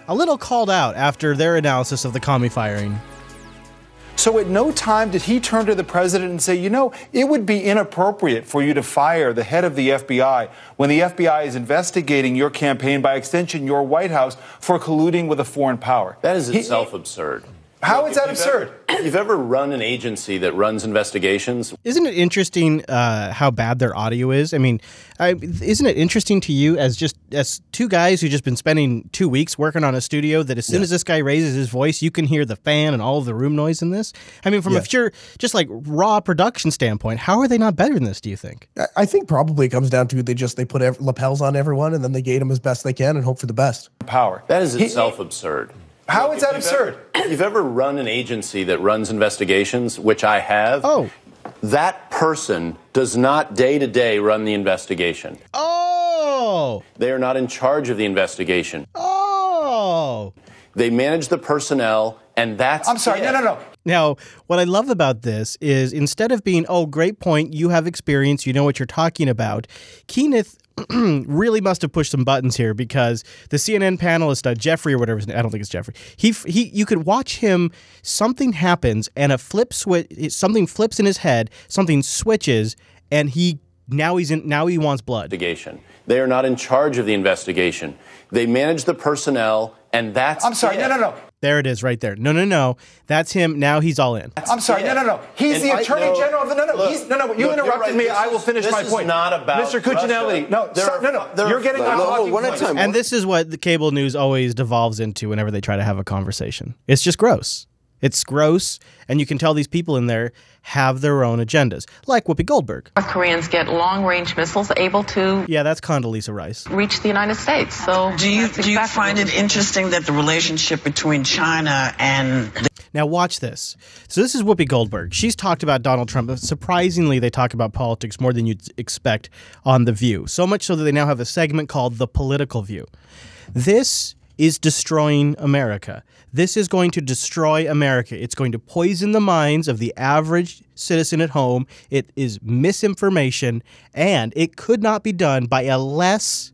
a little called out after their analysis of the Comey firing. So at no time did he turn to the president and say, you know, it would be inappropriate for you to fire the head of the FBI when the FBI is investigating your campaign, by extension, your White House, for colluding with a foreign power. That is itself absurd. How is that absurd? You've ever run an agency that runs investigations? Isn't it interesting how bad their audio is? I mean, isn't it interesting to you as two guys who've just been spending 2 weeks working on a studio that as soon as this guy raises his voice, you can hear the fan and all of the room noise in this? I mean, from a pure, just like raw production standpoint, how are they not better than this, do you think? I think probably it comes down to they put lapels on everyone and then they gate them as best they can and hope for the best. Power. That is itself absurd. How is that absurd? You've ever run an agency that runs investigations, which I have? Oh. That person does not day-to-day run the investigation. Oh! They are not in charge of the investigation. Oh! They manage the personnel, and that's I'm sorry, it. no. Now, what I love about this is instead of being, oh, great point, you have experience, you know what you're talking about, Kenneth really must have pushed some buttons here because the CNN panelist, Jeffrey or whatever his name, I don't think it's Jeffrey, you could watch him, something happens and something flips in his head, something switches, and he wants blood. They are not in charge of the investigation. They manage the personnel, and that's I'm sorry, it. no. There it is right there. No. That's him. Now he's all in. I'm sorry, no. He's the Attorney General of the... You interrupted me. I will finish my point. This is not about Mr. Cuccinelli. No. You're getting on talking one at a points. time. And this is what the cable news always devolves into whenever they try to have a conversation. It's just gross. It's gross, and you can tell these people in there have their own agendas, like Whoopi Goldberg. North Koreans get long-range missiles able to... Yeah, that's Condoleezza Rice. ...reach the United States. So do you find it interesting that the relationship between China and... Now watch this. So this is Whoopi Goldberg. She's talked about Donald Trump. Surprisingly, they talk about politics more than you'd expect on The View. So much so that they now have a segment called The Political View. This is destroying America. This is going to destroy America. It's going to poison the minds of the average citizen at home. It is misinformation, and it could not be done by a less,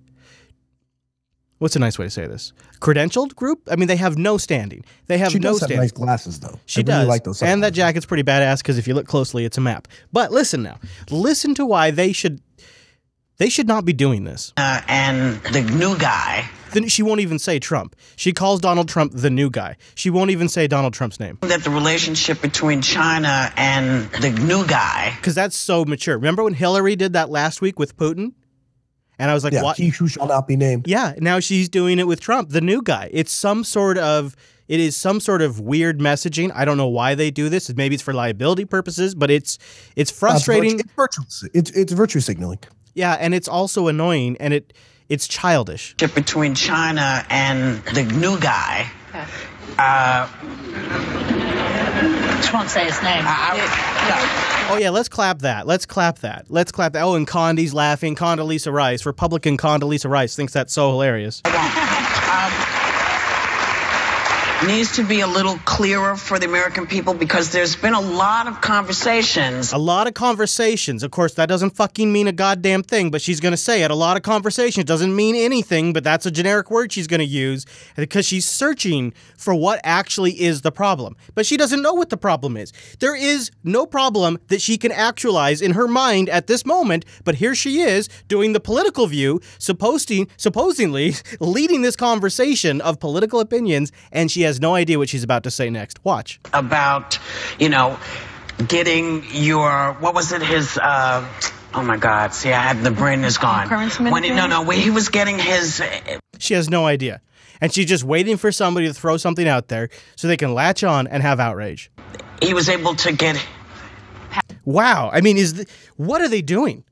what's a nice way to say this? Credentialed group? I mean, they have no standing. They have she no does standing. have nice glasses, though. She I really does. like those and that jacket's pretty badass because if you look closely, it's a map. But listen now. Listen to why they should not be doing this. And the new guy... Then she won't even say Trump. She calls Donald Trump the new guy. She won't even say Donald Trump's name. That the relationship between China and the new guy... Because that's so mature. Remember when Hillary did that last week with Putin? And I was like, what? He who shall not be named. Yeah, now she's doing it with Trump, the new guy. It is some sort of weird messaging. I don't know why they do this. Maybe it's for liability purposes, but it's frustrating. It's virtue signaling. Yeah, and it's also annoying, and it's childish. Between China and the new guy. Just won't say his name. Oh, yeah, let's clap that. Oh, and Condi's laughing. Condoleezza Rice, Republican Condoleezza Rice, thinks that's so hilarious. Needs to be a little clearer for the American people because there's been a lot of conversations. A lot of conversations. Of course, that doesn't fucking mean a goddamn thing, but she's going to say it. A lot of conversations doesn't mean anything, but that's a generic word she's going to use because she's searching for what actually is the problem. But she doesn't know what the problem is. There is no problem that she can actualize in her mind at this moment, but here she is doing the political view, supposedly leading this conversation of political opinions, and she has no idea what she's about to say next. Watch. About, getting your, what was it, his, oh my God, see, the brain is gone. When he was getting his... She has no idea. And she's just waiting for somebody to throw something out there so they can latch on and have outrage. He was able to get... Wow. I mean, what are they doing?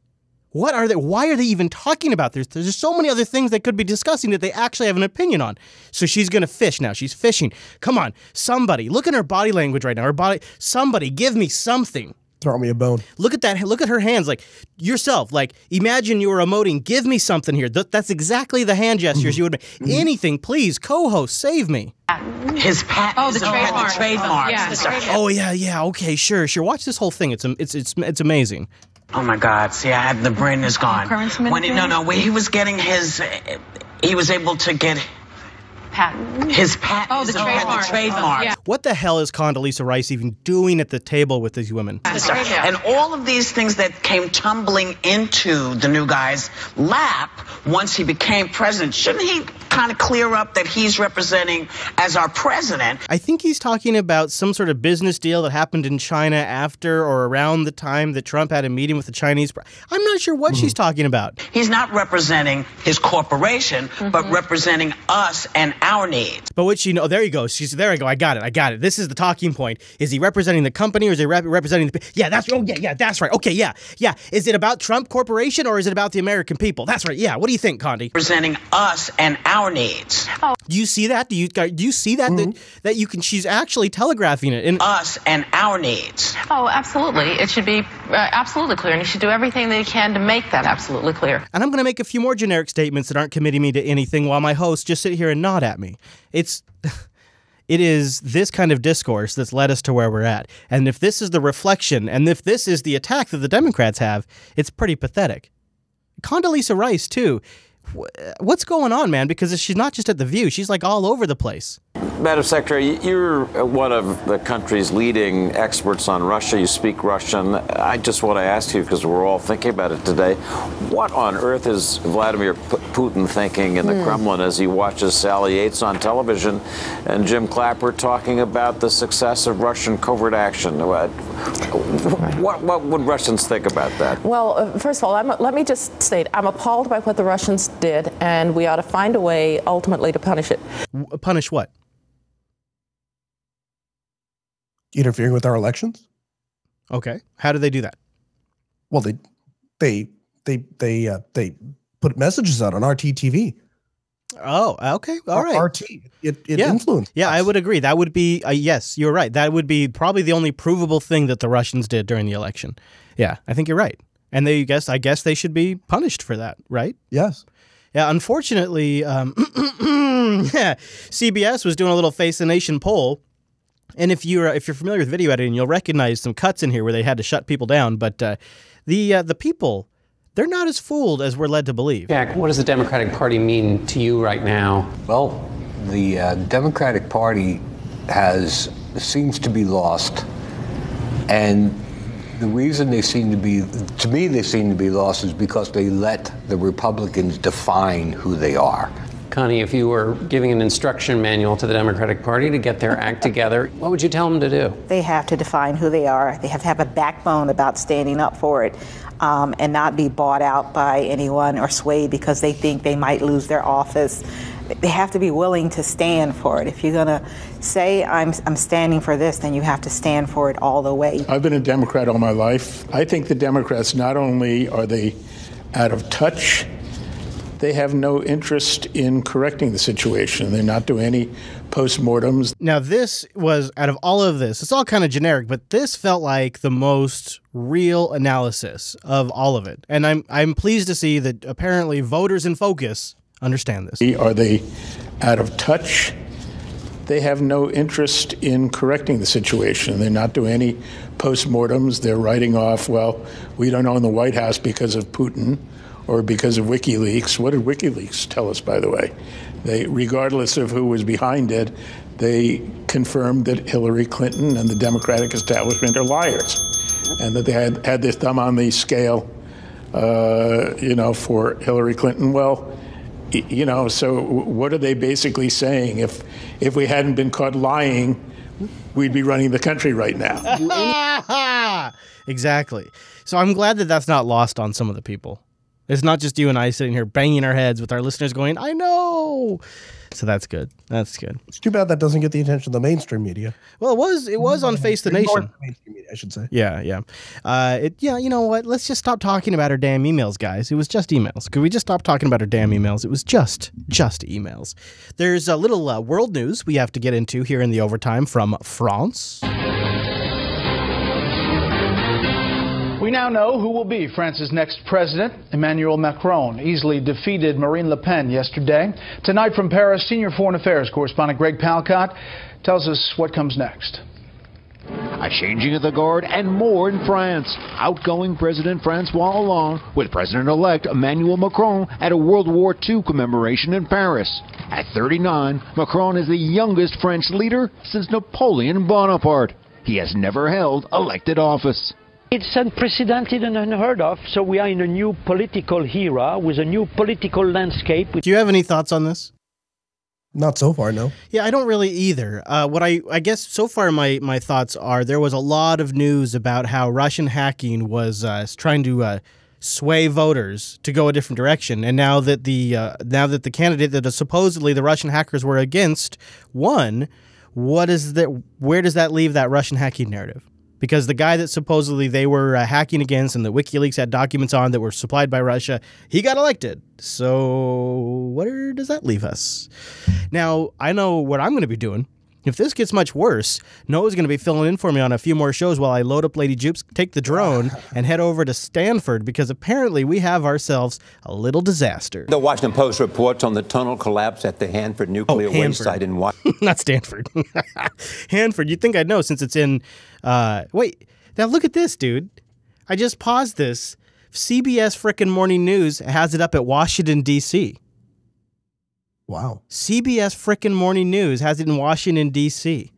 What are they? Why are they even talking about this? There's so many other things they could be discussing that they actually have an opinion on. So she's going to fish now. She's fishing. Come on, somebody. Look at her body language right now. Somebody, give me something. Throw me a bone. Look at that. Look at her hands. Like yourself. Like imagine you were emoting. Give me something here. That's exactly the hand gestures you would make. Anything, please. Co-host, save me. His patent. Oh, the trademark. Oh yeah. Okay, sure. Watch this whole thing. It's amazing. Oh my God! See, the brain is gone. When he was getting his, he was able to get his patent. Oh, the trademark. Yeah. What the hell is Condoleezza Rice even doing at the table with these women? And all of these things that came tumbling into the new guy's lap once he became president, shouldn't he kind of clear up that he's representing as our president. I think he's talking about some sort of business deal that happened in China after or around the time that Trump had a meeting with the Chinese. I'm not sure what she's talking about. He's not representing his corporation, but representing us and our needs. But what she know, there you go. There I go. I got it. This is the talking point. Is he representing the company or is he representing the? Yeah, that's that's right. Okay, yeah. Is it about Trump Corporation or is it about the American people? That's right. Yeah. What do you think, Condi? Representing us and our needs. Oh. Do you see that? Do you see that that you can? She's actually telegraphing it in us and our needs. Oh, absolutely. It should be absolutely clear, and he should do everything that he can to make that absolutely clear. And I'm going to make a few more generic statements that aren't committing me to anything while my hosts just sit here and nod at me. It is this kind of discourse that's led us to where we're at. And if this is the reflection, and if this is the attack that the Democrats have, it's pretty pathetic. Condoleezza Rice, too. What's going on, man? Because she's not just at The View. She's like all over the place. Madam Secretary, you're one of the country's leading experts on Russia. You speak Russian. I just want to ask you, because we're all thinking about it today, what on earth is Vladimir Putin thinking in the Kremlin as he watches Sally Yates on television and Jim Clapper talking about the success of Russian covert action? What would Russians think about that? Well, first of all, let me just state, I'm appalled by what the Russians did, and we ought to find a way ultimately to punish it. Punish what? Interfering with our elections. Okay. How do they do that? Well, they put messages out on RT-TV. Oh, okay. All right. RT. It influenced. Yeah, I would agree. That would be, yes, you're right. That would be probably the only provable thing that the Russians did during the election. Yeah, I think you're right. And I guess they should be punished for that, right? Yes. Yeah, unfortunately, CBS was doing a little Face the Nation poll. And if you're familiar with video editing, you'll recognize some cuts in here where they had to shut people down. But the people, they're not as fooled as we're led to believe. Jack, what does the Democratic Party mean to you right now? Well, the Democratic Party seems to be lost. And the reason they seem to be lost is because they let the Republicans define who they are. Connie, if you were giving an instruction manual to the Democratic Party to get their act together, what would you tell them to do? They have to define who they are. They have to have a backbone about standing up for it and not be bought out by anyone or swayed because they think they might lose their office. They have to be willing to stand for it. If you're going to say, I'm standing for this, then you have to stand for it all the way. I've been a Democrat all my life. I think the Democrats, not only are they out of touch, they have no interest in correcting the situation. They're not doing any postmortems. Now, this was, out of all of this, it's all kind of generic, but this felt like the most real analysis of all of it. And I'm pleased to see that apparently voters in focus understand this. Are they out of touch? They have no interest in correcting the situation. They're not doing any postmortems. They're writing off, well, we don't own the White House because of Putin or because of WikiLeaks. What did WikiLeaks tell us, by the way? They, regardless of who was behind it, they confirmed that Hillary Clinton and the Democratic establishment are liars, and that they had their thumb on the scale, for Hillary Clinton. Well, so what are they basically saying? If we hadn't been caught lying, we'd be running the country right now. Exactly. So I'm glad that that's not lost on some of the people. It's not just you and I sitting here banging our heads with our listeners going, I know. So that's good. That's good. It's too bad that doesn't get the attention of the mainstream media. Well, it was on Face the Nation. Mainstream media, I should say. Yeah. You know what? Let's just stop talking about our damn emails, guys. It was just emails. Could we just stop talking about our damn emails? It was just emails. There's a little world news we have to get into here in the overtime from France. We now know who will be France's next president. Emmanuel Macron easily defeated Marine Le Pen yesterday. Tonight from Paris, senior foreign affairs correspondent Greg Palcott tells us what comes next. A changing of the guard and more in France. Outgoing President Francois Hollande with President-elect Emmanuel Macron at a World War II commemoration in Paris. At 39, Macron is the youngest French leader since Napoleon Bonaparte. He has never held elected office. It's unprecedented and unheard of, so we are in a new political era with a new political landscape. Do you have any thoughts on this? Not so far, no. Yeah, I don't really either. What I guess so far my thoughts are there was a lot of news about how Russian hacking was trying to sway voters to go a different direction, and now that the candidate that supposedly the Russian hackers were against won, where does that leave that Russian hacking narrative? Because the guy that supposedly they were hacking against and that WikiLeaks had documents on that were supplied by Russia, he got elected. So where does that leave us? Now, I know what I'm going to be doing. If this gets much worse, Noah's going to be filling in for me on a few more shows while I load up Lady Jupes, take the drone, and head over to Stanford, because apparently we have ourselves a little disaster. The Washington Post reports on the tunnel collapse at the Hanford nuclear waste site in Washington. Not Stanford. Hanford, you'd think I'd know since it's in... wait, now look at this, dude. I just paused this. CBS frickin' Morning News has it up at Washington, D.C. Wow. CBS frickin' Morning News has it in Washington, D.C.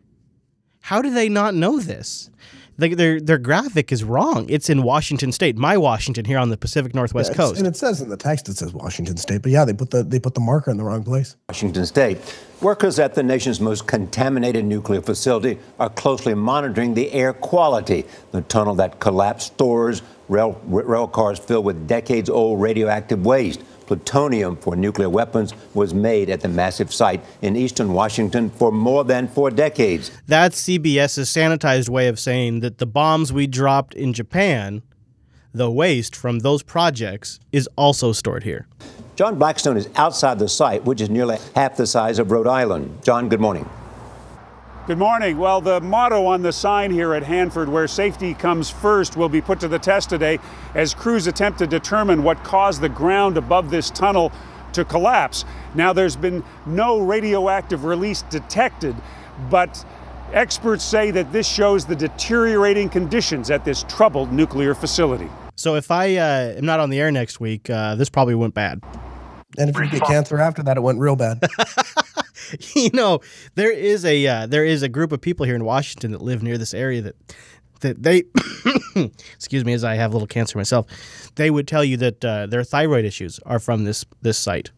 How do they not know this? Their graphic is wrong. It's in Washington State, my Washington, here on the Pacific Northwest coast. And it says in the text, it says Washington State. But yeah, they put the marker in the wrong place. Washington State. Workers at the nation's most contaminated nuclear facility are closely monitoring the air quality. The tunnel that collapsed stores rail cars filled with decades-old radioactive waste. Plutonium for nuclear weapons was made at the massive site in eastern Washington for more than 4 decades. That's CBS's sanitized way of saying that the bombs we dropped in Japan, the waste from those projects, is also stored here. John Blackstone is outside the site, which is nearly half the size of Rhode Island. John, good morning. Good morning. Well, the motto on the sign here at Hanford, where safety comes first, will be put to the test today as crews attempt to determine what caused the ground above this tunnel to collapse. Now, there's been no radioactive release detected, but experts say that this shows the deteriorating conditions at this troubled nuclear facility. So if I am not on the air next week, this probably went bad. And if you get cancer after that, it went real bad. You know, there is a group of people here in Washington that live near this area that they excuse me, as I have a little cancer myself, they would tell you that their thyroid issues are from this site.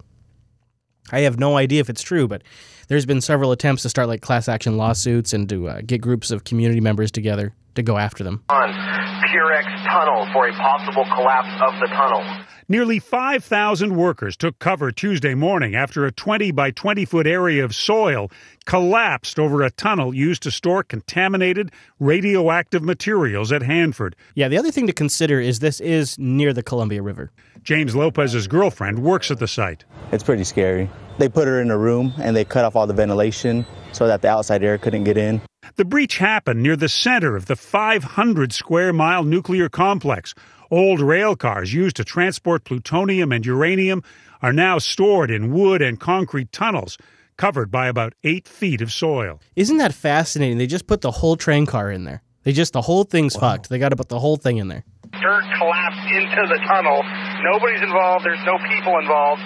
I have no idea if it's true, but there's been several attempts to start like class action lawsuits and to get groups of community members together to go after them. On Purex tunnel for a possible collapse of the tunnel. Nearly 5,000 workers took cover Tuesday morning after a 20 by 20 foot area of soil collapsed over a tunnel used to store contaminated radioactive materials at Hanford. Yeah, the other thing to consider is this is near the Columbia River. James Lopez's girlfriend works at the site. It's pretty scary. They put her in a room and they cut off all the ventilation so that the outside air couldn't get in. The breach happened near the center of the 500 square mile nuclear complex. Old rail cars used to transport plutonium and uranium are now stored in wood and concrete tunnels covered by about 8 feet of soil. Isn't that fascinating? They just put the whole train car in there. The whole thing's fucked. They got to put the whole thing in there. Dirt collapsed into the tunnel. Nobody's involved. There's no people involved.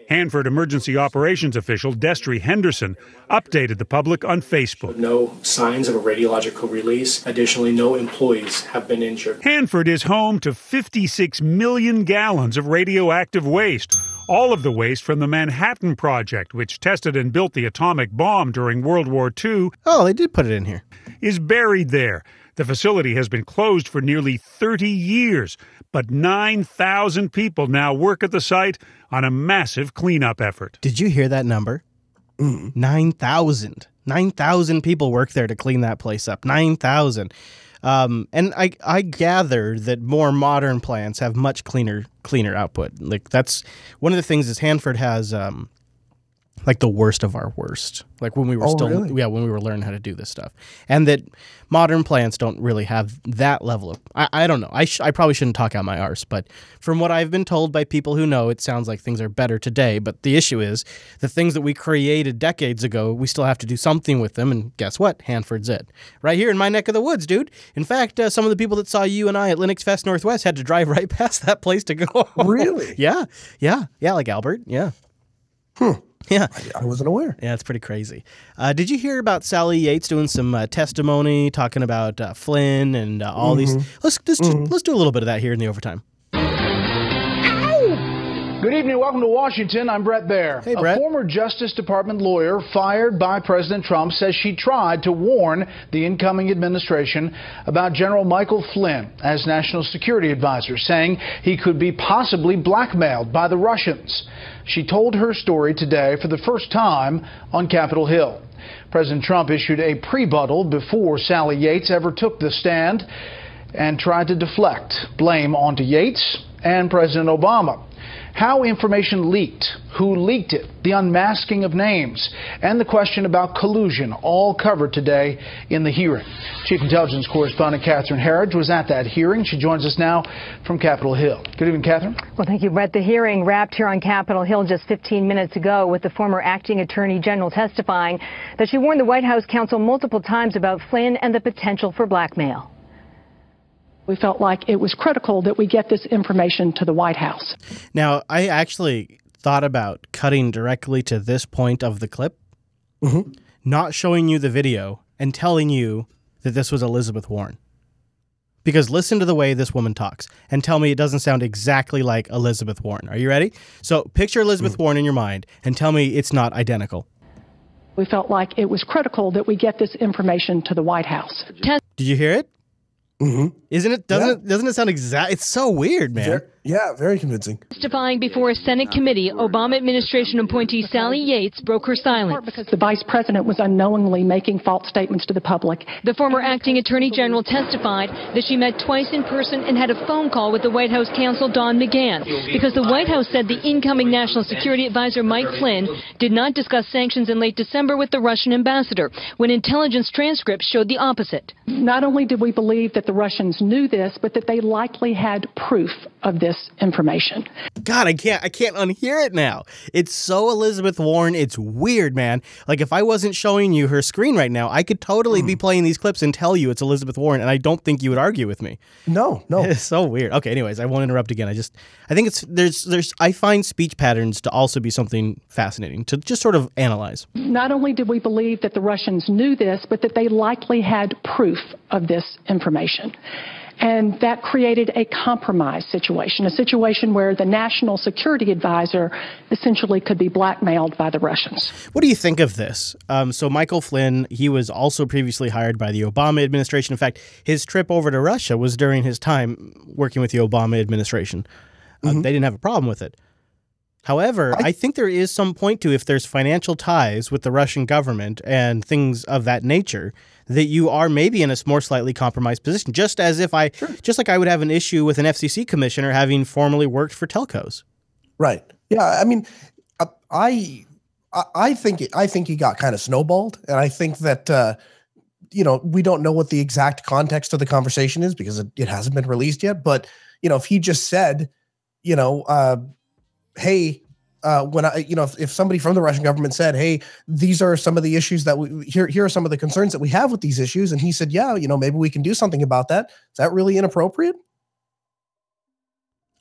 Hanford emergency operations official Destry Henderson updated the public on Facebook. No signs of a radiological release. Additionally, no employees have been injured. Hanford is home to 56 million gallons of radioactive waste. All of the waste from the Manhattan Project, which tested and built the atomic bomb during World War II. Oh, they did put it in here. Is buried there. The facility has been closed for nearly 30 years, but 9,000 people now work at the site on a massive cleanup effort. Did you hear that number? 9,000. 9,000 people work there to clean that place up. 9,000. And I gather that more modern plants have much cleaner output. Like that's one of the things is Hanford has like the worst of our worst. Like when we were when we were learning how to do this stuff. And that modern plants don't really have that level of, I don't know. I probably shouldn't talk out my arse, but from what I've been told by people who know, it sounds like things are better today. But the issue is the things that we created decades ago, we still have to do something with them. And guess what? Hanford's it. Right here in my neck of the woods, dude. In fact, some of the people that saw you and I at Linux Fest Northwest had to drive right past that place to go. Really? Yeah, like Albert. Yeah. Yeah. I wasn't aware. Yeah, it's pretty crazy. Did you hear about Sally Yates doing some testimony, talking about Flynn and all these? Let's do a little bit of that here in the overtime. Good evening. Welcome to Washington. I'm Brett Baer. Hey, Brett. A former Justice Department lawyer fired by President Trump says she tried to warn the incoming administration about General Michael Flynn as National Security Advisor, saying he could be possibly blackmailed by the Russians. She told her story today for the first time on Capitol Hill. President Trump issued a prebuttal before Sally Yates ever took the stand and tried to deflect blame onto Yates and President Obama. How information leaked, who leaked it, the unmasking of names, and the question about collusion, all covered today in the hearing. Chief Intelligence Correspondent Catherine Herridge was at that hearing. She joins us now from Capitol Hill. Good evening, Catherine. Well, thank you, Brett. The hearing wrapped here on Capitol Hill just 15 minutes ago with the former acting attorney general testifying that she warned the White House counsel multiple times about Flynn and the potential for blackmail. We felt like it was critical that we get this information to the White House. Now, I actually thought about cutting directly to this point of the clip, not showing you the video, and telling you that this was Elizabeth Warren. Because listen to the way this woman talks and tell me it doesn't sound exactly like Elizabeth Warren. Are you ready? So picture Elizabeth Warren in your mind and tell me it's not identical. We felt like it was critical that we get this information to the White House. Did you hear it? Isn't it? Doesn't it sound exact? It's so weird, man. Very convincing. Testifying before a Senate committee, Obama administration appointee Sally Yates broke her silence. Because the vice president was unknowingly making false statements to the public. The former acting attorney general testified that she met twice in person and had a phone call with the White House counsel Don McGahn because the White House said the incoming National Security Advisor Mike Flynn did not discuss sanctions in late December with the Russian ambassador, when intelligence transcripts showed the opposite. Not only did we believe that the Russians knew this, but that they likely had proof of this information. God, I can't unhear it now. It's so Elizabeth Warren. It's weird, man. Like if I wasn't showing you her screen right now, I could totally be playing these clips and tell you it's Elizabeth Warren, and I don't think you would argue with me. No. It's so weird. Okay, anyways, I won't interrupt again. I think I find speech patterns to also be something fascinating to just sort of analyze. Not only did we believe that the Russians knew this, but that they likely had proof of this information. And that created a compromise situation, a situation where the National Security Advisor essentially could be blackmailed by the Russians. What do you think of this? So Michael Flynn, he was also previously hired by the Obama administration. In fact, his trip over to Russia was during his time working with the Obama administration. They didn't have a problem with it. However, I think there is some point to if there's financial ties with the Russian government and things of that nature, that you are maybe in a more slightly compromised position, just like I would have an issue with an FCC commissioner having formerly worked for telcos. Right. Yeah. I mean, I think he got kind of snowballed, and I think that we don't know what the exact context of the conversation is because it hasn't been released yet. But if he just said, hey, if somebody from the Russian government said, hey, these are some of the issues that here are some of the concerns that we have with these issues. And he said, yeah, maybe we can do something about that. Is that really inappropriate?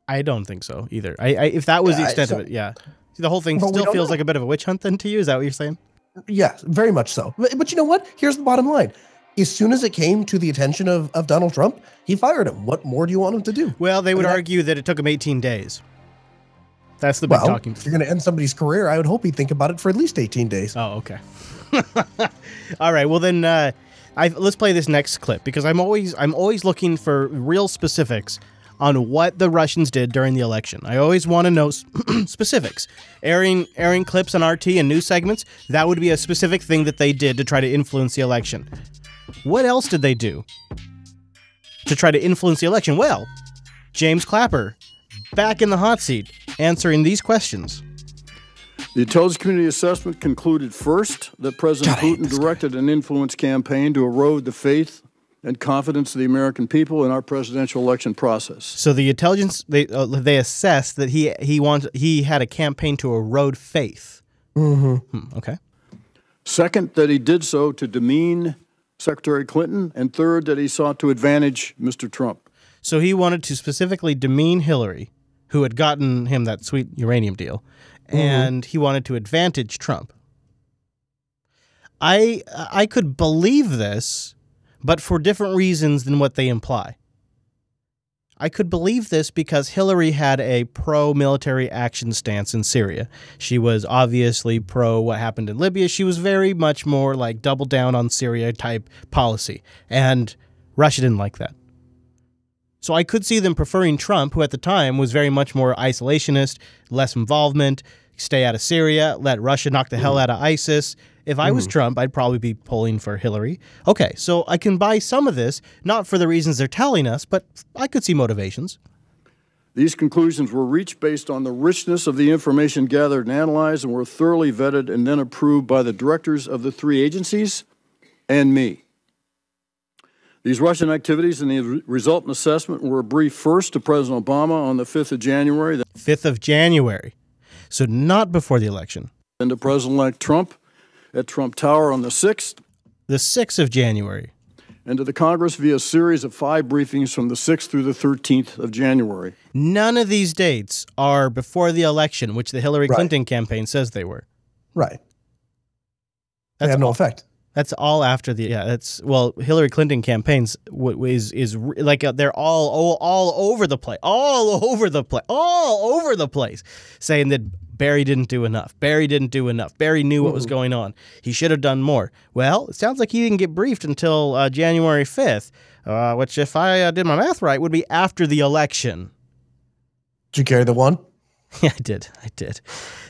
I don't think so either. If that was the extent of it, yeah. See, the whole thing still feels like a bit of a witch hunt then to you. Is that what you're saying? Yeah, very much so. But you know what? Here's the bottom line. As soon as it came to the attention of Donald Trump, he fired him. What more do you want him to do? Well, they would argue that it took him 18 days. That's the big talking point. If you're going to end somebody's career, I would hope he'd think about it for at least 18 days. Oh, okay. All right. Well, then let's play this next clip because I'm always looking for real specifics on what the Russians did during the election. I always want to know specifics. Airing clips on RT and news segments, that would be a specific thing that they did to try to influence the election. What else did they do to try to influence the election? Well, James Clapper, back in the hot seat, answering these questions. The intelligence community assessment concluded first that President Putin directed an influence campaign to erode the faith and confidence of the American people in our presidential election process. So the intelligence, they assessed that he had a campaign to erode faith. Okay. Second, that he did so to demean Secretary Clinton, and third, that he sought to advantage Mr. Trump. So he wanted to specifically demean Hillary, who had gotten him that sweet uranium deal, and he wanted to advantage Trump. I could believe this, but for different reasons than what they imply. I could believe this because Hillary had a pro-military action stance in Syria. She was obviously pro what happened in Libya. She was very much more like double down on Syria type policy. And Russia didn't like that. So I could see them preferring Trump, who at the time was very much more isolationist, less involvement, stay out of Syria, let Russia knock the hell out of ISIS. If I was Trump, I'd probably be pulling for Hillary. Okay, so I can buy some of this, not for the reasons they're telling us, but I could see motivations. These conclusions were reached based on the richness of the information gathered and analyzed and were thoroughly vetted and then approved by the directors of the 3 agencies and me. These Russian activities and the resultant assessment were briefed first to President Obama on the 5th of January. 5th of January. So not before the election. Then to President-elect Trump at Trump Tower on the 6th. The 6th of January. And to the Congress via a series of 5 briefings from the 6th through the 13th of January. None of these dates are before the election, which the Hillary Clinton campaign says they were. Right. They have no effect. That's all after the Hillary Clinton campaigns is like they're all over the place, all over the place, saying that Barry didn't do enough. Barry didn't do enough. Barry knew what was going on. He should have done more. Well, it sounds like he didn't get briefed until January 5th, which, if I did my math right, would be after the election. Did you carry the one? Yeah, I did.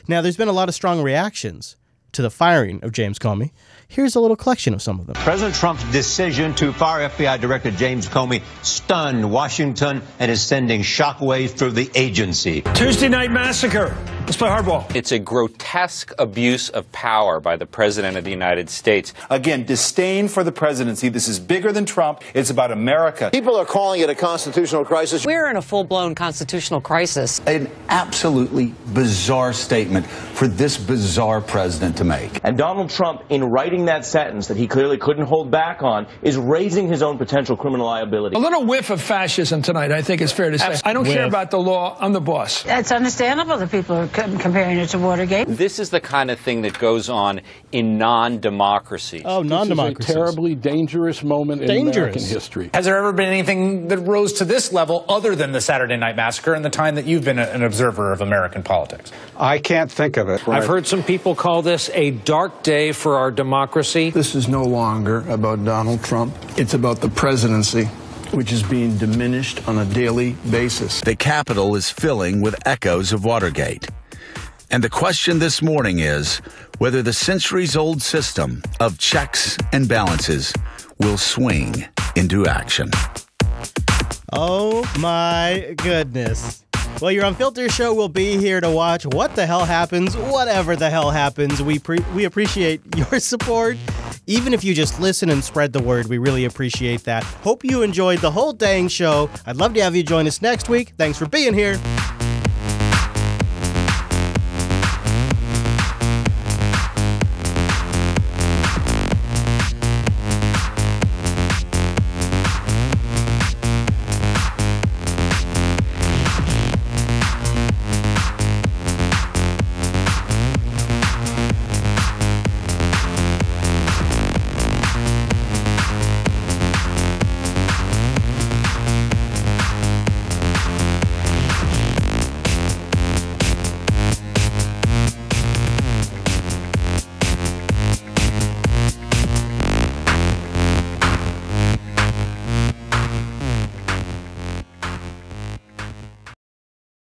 Now, there's been a lot of strong reactions to the firing of James Comey. Here's a little collection of some of them. President Trump's decision to fire FBI Director James Comey stunned Washington and is sending shockwaves through the agency. Tuesday night massacre. Let's play hardball. It's a grotesque abuse of power by the President of the United States. Again, disdain for the presidency. This is bigger than Trump. It's about America. People are calling it a constitutional crisis. We're in a full-blown constitutional crisis. An absolutely bizarre statement for this bizarre president to make. And Donald Trump, in writing that sentence that he clearly couldn't hold back on, is raising his own potential criminal liability. A little whiff of fascism tonight, I think it's fair to say. I don't care about the law. I'm the boss. It's understandable that people are comparing it to Watergate. This is the kind of thing that goes on in non-democracies. Oh, non-democracies. This is a terribly dangerous moment in American history. Has there ever been anything that rose to this level other than the Saturday Night Massacre in the time that you've been an observer of American politics? I can't think of it. I've heard some people call this a dark day for our democracy. This is no longer about Donald Trump. It's about the presidency, which is being diminished on a daily basis. The Capitol is filling with echoes of Watergate. And the question this morning is whether the centuries-old system of checks and balances will swing into action. Oh, my goodness. Well, your Unfilter show will be here to watch what the hell happens, whatever the hell happens. We appreciate your support. Even if you just listen and spread the word, we really appreciate that. Hope you enjoyed the whole dang show. I'd love to have you join us next week. Thanks for being here.